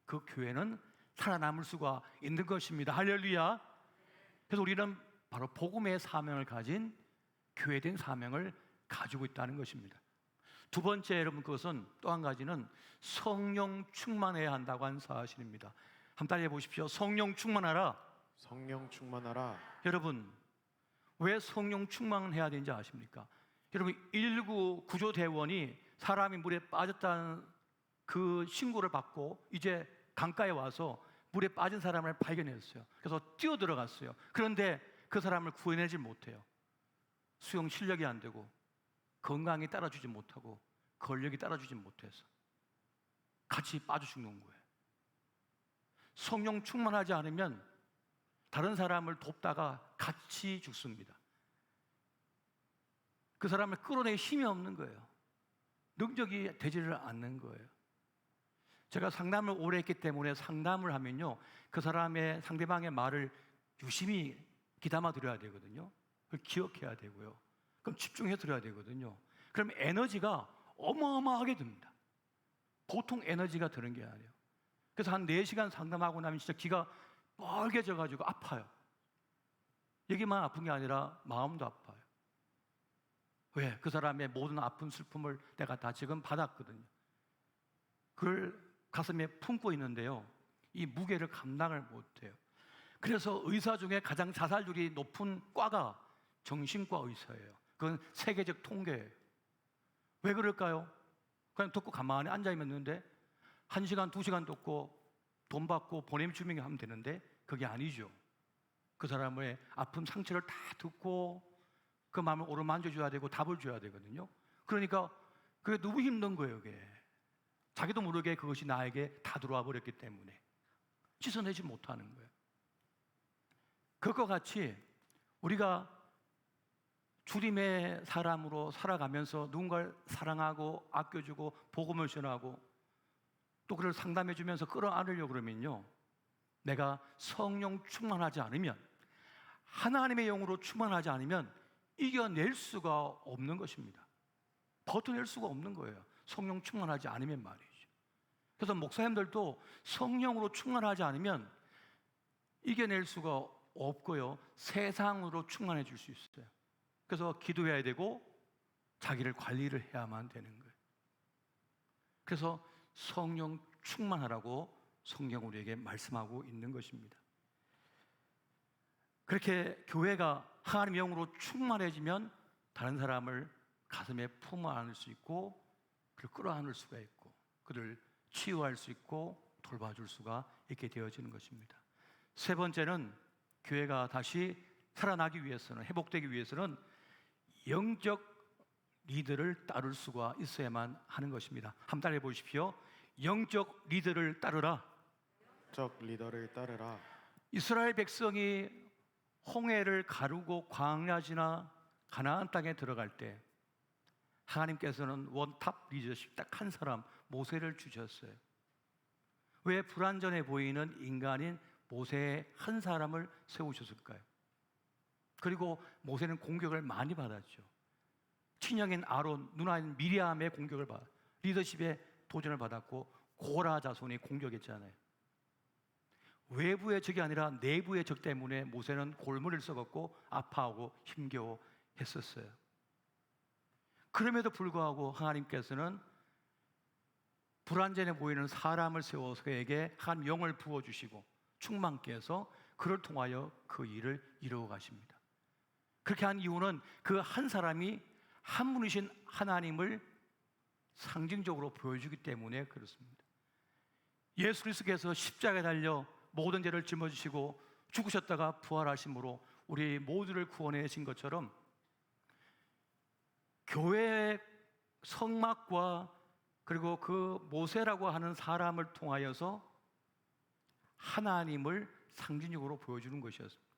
그 교회는 살아남을 수가 있는 것입니다. 할렐루야. 그래서 우리는 바로 복음의 사명을 가진 교회된 사명을 가지고 있다는 것입니다. 두 번째, 여러분, 그것은 또 한 가지는 성령 충만해야 한다고 하는 사실입니다. 한번 따라해 보십시오. 성령 충만하라. 성령 충만하라. 여러분, 왜 성령 충만해야 되는지 아십니까? 여러분, 119 구조대원이 사람이 물에 빠졌다는 그 신고를 받고 이제 강가에 와서 물에 빠진 사람을 발견했어요. 그래서 뛰어들어갔어요. 그런데 그 사람을 구해내지 못해요. 수영 실력이 안 되고 건강이 따라주지 못하고 권력이 따라주지 못해서 같이 빠져 죽는 거예요. 성령 충만하지 않으면 다른 사람을 돕다가 같이 죽습니다. 그 사람을 끌어낼 힘이 없는 거예요. 능력이 되지를 않는 거예요. 제가 상담을 오래 했기 때문에 상담을 하면요, 그 사람의 상대방의 말을 유심히 귀담아 들어야 되거든요. 그걸 기억해야 되고요. 그럼 집중해 들어야 되거든요. 그럼 에너지가 어마어마하게 듭니다. 보통 에너지가 드는 게 아니에요. 그래서 한 4시간 상담하고 나면 진짜 귀가 빨개져 가지고 아파요. 여기만 아픈 게 아니라 마음도 아파요. 왜? 그 사람의 모든 아픈 슬픔을 내가 다 지금 받았거든요. 그걸 가슴에 품고 있는데요, 이 무게를 감당을 못해요. 그래서 의사 중에 가장 자살률이 높은 과가 정신과 의사예요. 그건 세계적 통계예요. 왜 그럴까요? 그냥 듣고 가만히 앉아 있는데 1시간, 2시간 듣고 돈 받고 보내주면 하면 되는데 그게 아니죠. 그 사람의 아픔, 상처를 다 듣고 그 마음을 오르만져줘야 되고 답을 줘야 되거든요. 그러니까 그게 너무 힘든 거예요. 그게 자기도 모르게 그것이 나에게 다 들어와 버렸기 때문에 씻어내지 못하는 거예요. 그것과 같이 우리가 주님의 사람으로 살아가면서 누군가를 사랑하고 아껴주고 복음을 전하고 또 그를 상담해주면서 끌어안으려고 그러면요, 내가 성령 충만하지 않으면, 하나님의 영으로 충만하지 않으면 이겨낼 수가 없는 것입니다. 버텨낼 수가 없는 거예요. 성령 충만하지 않으면 말이죠. 그래서 목사님들도 성령으로 충만하지 않으면 이겨낼 수가 없고요, 세상으로 충만해질 수 있어요. 그래서 기도해야 되고 자기를 관리를 해야만 되는 거예요. 그래서 성령 충만하라고 성경 우리에게 말씀하고 있는 것입니다. 그렇게 교회가 하나님 영으로 충만해지면 다른 사람을 가슴에 품어 안을 수 있고 그를 끌어안을 수가 있고 그를 치유할 수 있고 돌봐줄 수가 있게 되어지는 것입니다. 세 번째는 교회가 다시 살아나기 위해서는, 회복되기 위해서는 영적 리더를 따를 수가 있어야만 하는 것입니다. 한번 따라해 보십시오. 영적 리더를 따르라. 적 리더를 따르라. 이스라엘 백성이 홍해를 가르고 광야 지나 가나안 땅에 들어갈 때 하나님께서는 원탑 리더십 딱 한 사람 모세를 주셨어요. 왜 불완전해 보이는 인간인 모세 한 사람을 세우셨을까요? 그리고 모세는 공격을 많이 받았죠. 친형인 아론, 누나인 미리암의 공격을 받아 리더십에 도전을 받았고 고라 자손이 공격했잖아요. 외부의 적이 아니라 내부의 적 때문에 모세는 골머리를 썩었고 아파하고 힘겨워 했었어요. 그럼에도 불구하고 하나님께서는 불완전해 보이는 사람을 세워서 그에게 한 영을 부어주시고 충만케 해서 그를 통하여 그 일을 이루어 가십니다. 그렇게 한 이유는 그 한 사람이 한 분이신 하나님을 상징적으로 보여주기 때문에 그렇습니다. 예수 그리스도께서 십자가에 달려 모든 죄를 짊어지시고 죽으셨다가 부활하심으로 우리 모두를 구원해 주신 것처럼 교회의 성막과 그리고 그 모세라고 하는 사람을 통하여서 하나님을 상징적으로 보여주는 것이었습니다.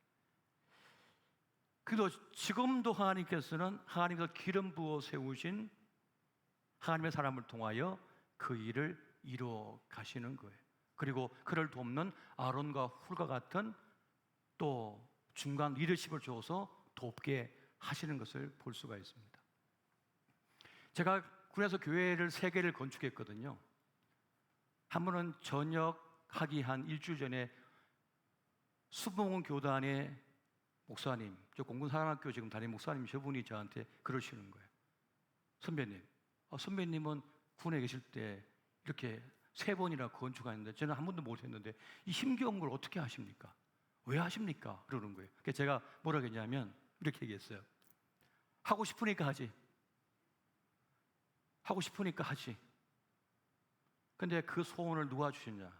그래도 지금도 하나님께서는 하나님께서 기름 부어 세우신 하나님의 사람을 통하여 그 일을 이루어 가시는 거예요. 그리고 그를 돕는 아론과 훌과 같은 또 중간 리더십을 줘서 돕게 하시는 것을 볼 수가 있습니다. 제가 군에서 교회를 3개를 건축했거든요. 한 번은 전역하기 한 일주일 전에 수봉원 교단의 목사님, 저 공군사관학교 지금 담임 목사님 저분이 저한테 그러시는 거예요. 선배님, 선배님은 군에 계실 때 이렇게 3번이나 건축하는데 저는 한 번도 못했는데 이 힘겨운 걸 어떻게 하십니까? 왜 하십니까? 그러는 거예요. 그래서 제가 뭐라고 했냐면 이렇게 얘기했어요. 하고 싶으니까 하지. 하고 싶으니까 하지. 근데 그 소원을 누가 주셨냐?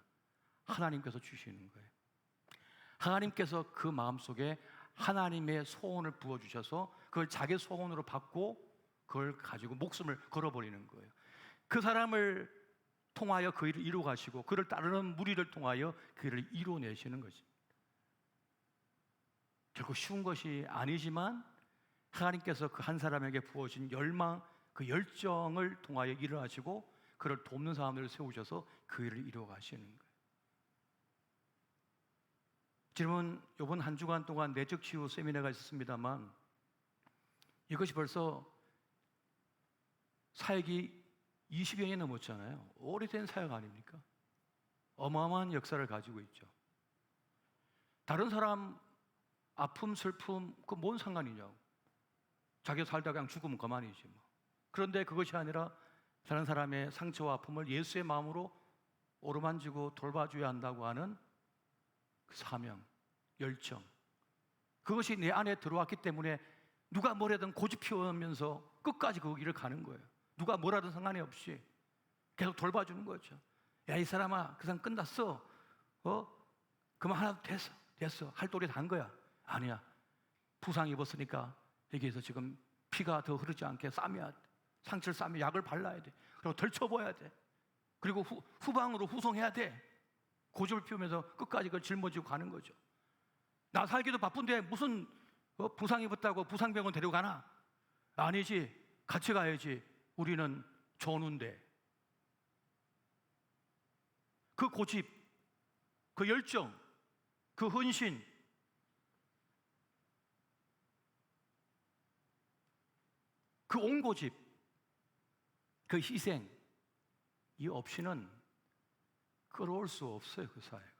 하나님께서 주시는 거예요. 하나님께서 그 마음속에 하나님의 소원을 부어주셔서 그걸 자기 소원으로 받고 그걸 가지고 목숨을 걸어버리는 거예요. 그 사람을 통하여 그 일을 이루어 가시고 그를 따르는 무리를 통하여 그 일을 이루어내시는 것입니다. 결코 쉬운 것이 아니지만 하나님께서 그 한 사람에게 부어진 열망, 그 열정을 통하여 일을 하시고 그를 돕는 사람들을 세우셔서 그 일을 이루어 가시는 거예요. 지금은 이번 한 주간 동안 내적 치유 세미나가 있었습니다만 이것이 벌써 사역이 20여 년이 넘었잖아요. 오래된 사역 아닙니까? 어마어마한 역사를 가지고 있죠. 다른 사람 아픔, 슬픔 그 뭔 상관이냐고. 자기가 살다가 그냥 죽으면 그만이지 뭐. 그런데 그것이 아니라 다른 사람의 상처와 아픔을 예수의 마음으로 어루만지고 돌봐줘야 한다고 하는 그 사명, 열정, 그것이 내 안에 들어왔기 때문에 누가 뭐라든 고집 피우면서 끝까지 그 길을 가는 거예요. 누가 뭐라든 상관이 없이 계속 돌봐주는 거죠. 야, 이 사람아, 그 사람 끝났어. 그만 하나 됐어. 할 도리 다 한 거야. 아니야. 부상 입었으니까 여기에서 지금 피가 더 흐르지 않게 싸매야 돼. 상처를 싸매 약을 발라야 돼. 그리고 덜쳐봐야 돼. 그리고 후방으로 후송해야 돼. 고집을 피우면서 끝까지 그걸 짊어지고 가는 거죠. 나 살기도 바쁜데 무슨 부상 입었다고 부상병원 데려가나? 아니지. 같이 가야지. 우리는 전우인데. 그 고집, 그 열정, 그 헌신, 그 온고집, 그 희생, 이 없이는 끌어올 수 없어요, 그 사역을.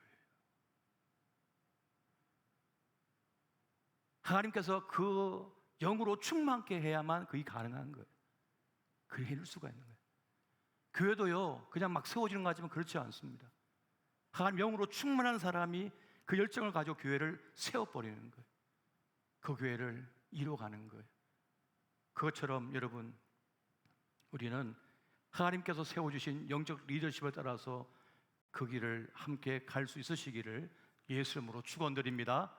하나님께서 그 영으로 충만케 해야만 그게 가능한 거예요. 그게 해낼 수가 있는 거예요. 교회도요, 그냥 막 세워지는 것 같지만 그렇지 않습니다. 하나님 영으로 충만한 사람이 그 열정을 가지고 교회를 세워버리는 거예요. 그 교회를 이뤄가는 거예요. 그것처럼 여러분, 우리는 하나님께서 세워주신 영적 리더십에 따라서 그 길을 함께 갈 수 있으시기를 예수 이름으로 축원드립니다.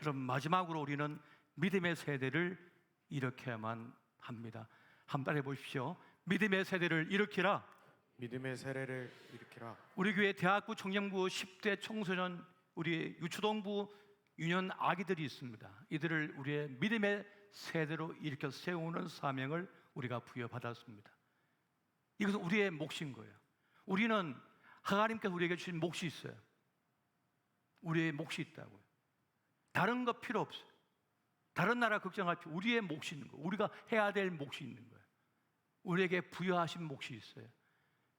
여러분, 마지막으로 우리는 믿음의 세대를 일으켜야만 합니다. 한번 따라해 보십시오. 믿음의 세대를 일으키라. 믿음의 세례를 일으키라. 우리 교회 대학부, 청년부, 10대 청소년, 우리 유초동부 유년 아기들이 있습니다. 이들을 우리의 믿음의 세대로 일으켜 세우는 사명을 우리가 부여받았습니다. 이것은 우리의 몫인 거예요. 우리는 하나님께서 우리에게 주신 몫이 있어요. 우리의 몫이 있다고요. 다른 거 필요 없어요. 다른 나라 걱정할 필요, 우리의 몫이 있는 거예요. 우리가 해야 될 몫이 있는 거예요. 우리에게 부여하신 몫이 있어요.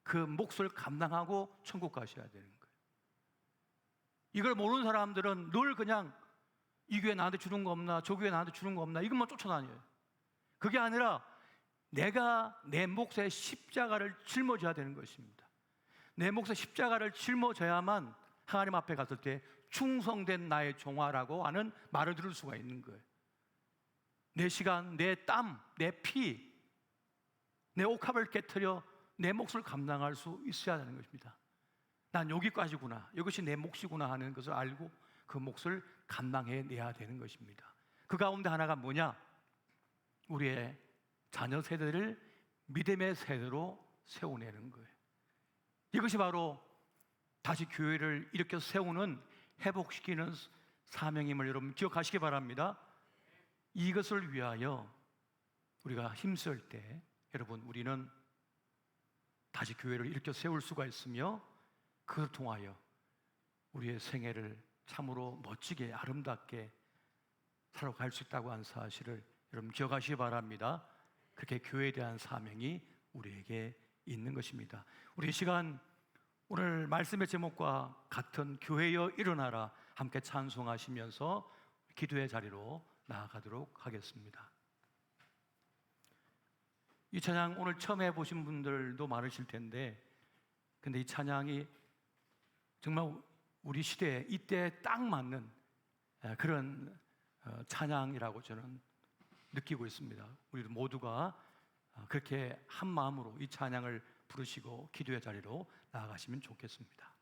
그 몫을 감당하고 천국 가셔야 되는 거예요. 이걸 모르는 사람들은 늘 그냥 이 교회 나한테 주는 거 없나, 저 교회 나한테 주는 거 없나, 이것만 쫓아다녀요. 그게 아니라 내가 내 몫에 십자가를 짊어져야 되는 것입니다. 내 몫에 십자가를 짊어져야만 하나님 앞에 갔을 때 충성된 나의 종아라고 하는 말을 들을 수가 있는 거예요. 내 시간, 내 땀, 내 피, 내 옥합을 깨트려 내 몫을 감당할 수 있어야 하는 것입니다. 난 여기까지구나, 이것이 내 몫이구나 하는 것을 알고 그 몫을 감당해내야 되는 것입니다. 그 가운데 하나가 뭐냐? 우리의 자녀 세대를 믿음의 세대로 세워내는 거예요. 이것이 바로 다시 교회를 일으켜 세우는, 회복시키는 사명임을 여러분 기억하시기 바랍니다. 이것을 위하여 우리가 힘쓸 때 여러분, 우리는 다시 교회를 일으켜 세울 수가 있으며 그걸 통하여 우리의 생애를 참으로 멋지게 아름답게 살아갈 수 있다고 하는 사실을 여러분 기억하시기 바랍니다. 그렇게 교회에 대한 사명이 우리에게 있는 것입니다. 우리 이 시간 오늘 말씀의 제목과 같은 교회여 일어나라 함께 찬송하시면서 기도의 자리로 나아가도록 하겠습니다. 이 찬양 오늘 처음 해보신 분들도 많으실 텐데, 근데 이 찬양이 정말 우리 시대에 이때에 딱 맞는 그런 찬양이라고 저는 느끼고 있습니다. 우리 모두가 그렇게 한 마음으로 이 찬양을 부르시고 기도의 자리로 나아가시면 좋겠습니다.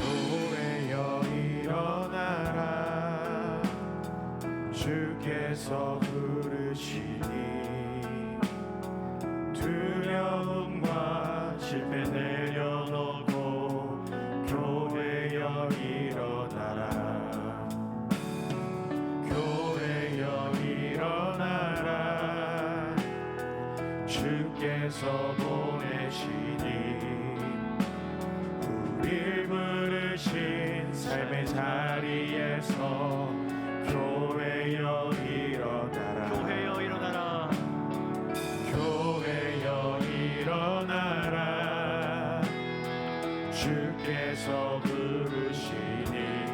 교회여 일어나라, 주께서 부르시니 두려움과 실패 내려놓고 교회여 일어나라, 교회여 일어나라, 주께서 보내시니 우릴 부르신 삶의 자리에서 교회여 일어나라, 교회여 일어나라, 교회여 일어나라, 주께서 부르시니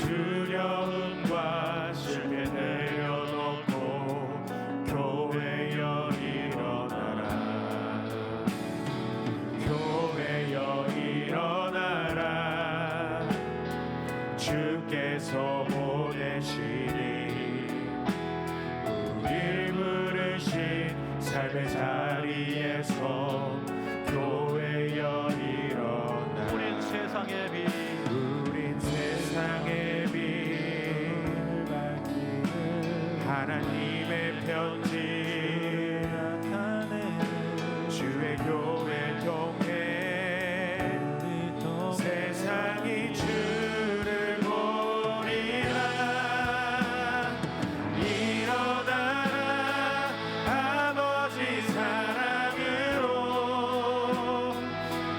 두려움과 실패 내려놓고 교회여 일어나라, 교회여 일어나라, 주께서 보내시니 우릴 부르신 삶의 자리에서 교회여 일어나라. 우린 세상의 빛, 우린 세상의 빛, 하나님의 편지 주의 교회 통해 세상이 주를 보리라. 일어나라 아버지 사랑으로,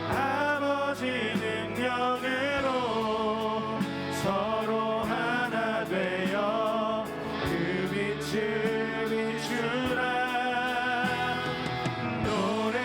아버지 능력으로 서로 하나 되어 그 빛을 비추라. 노래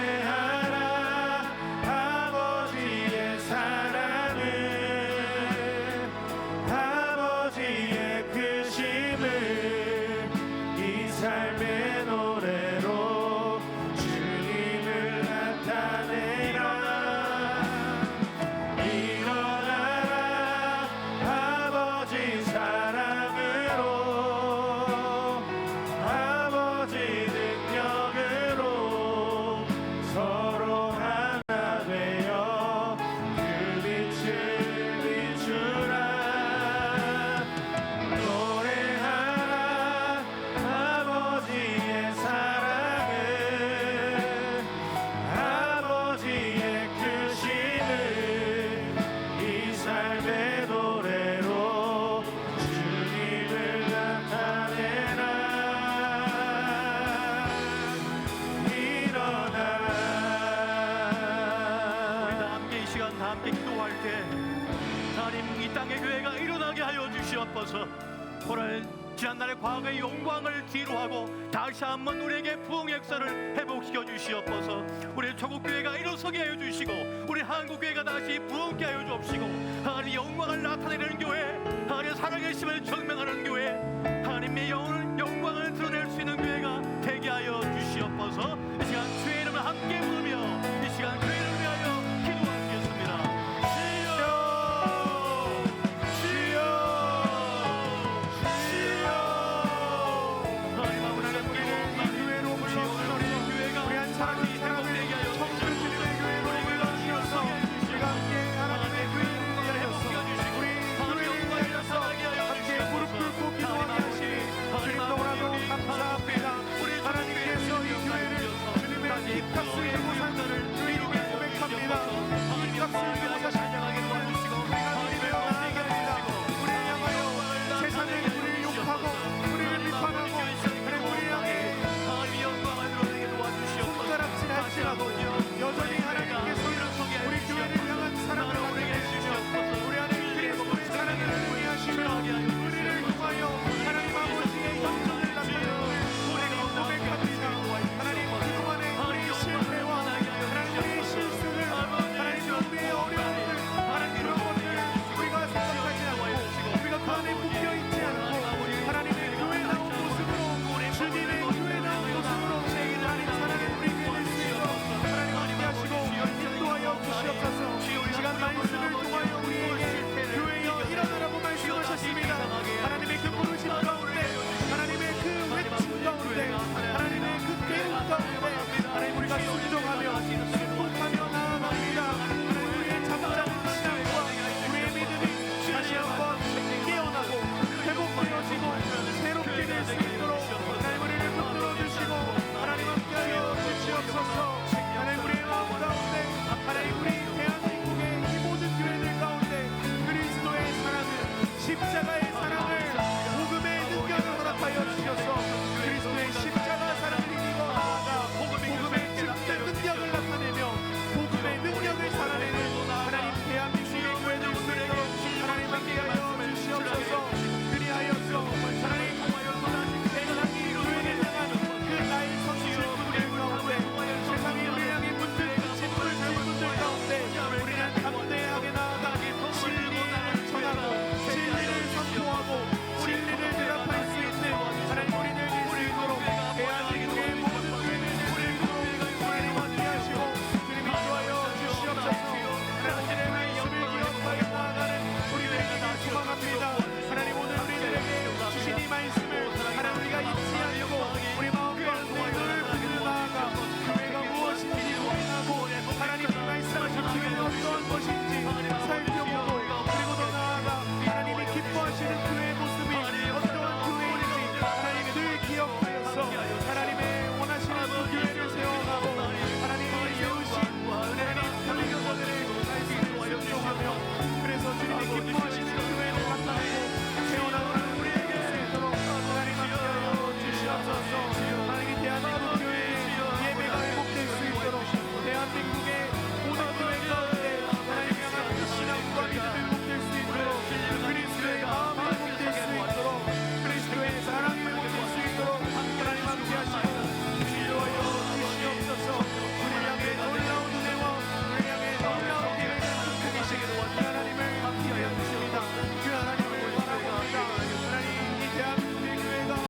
주시옵소서. 오늘 지난날의 과거의 영광을 뒤로하고 다시 한번 우리에게 부흥의 역사를 회복시켜 주시옵소서. 우리 조국교회가 일어서게 하여 주시고 우리 한국교회가 다시 부흥케 하여 주옵시고 하나님의 영광을 나타내는 교회, 하나님의 살아계심을 증명하는 교회, 하나님의 영혼을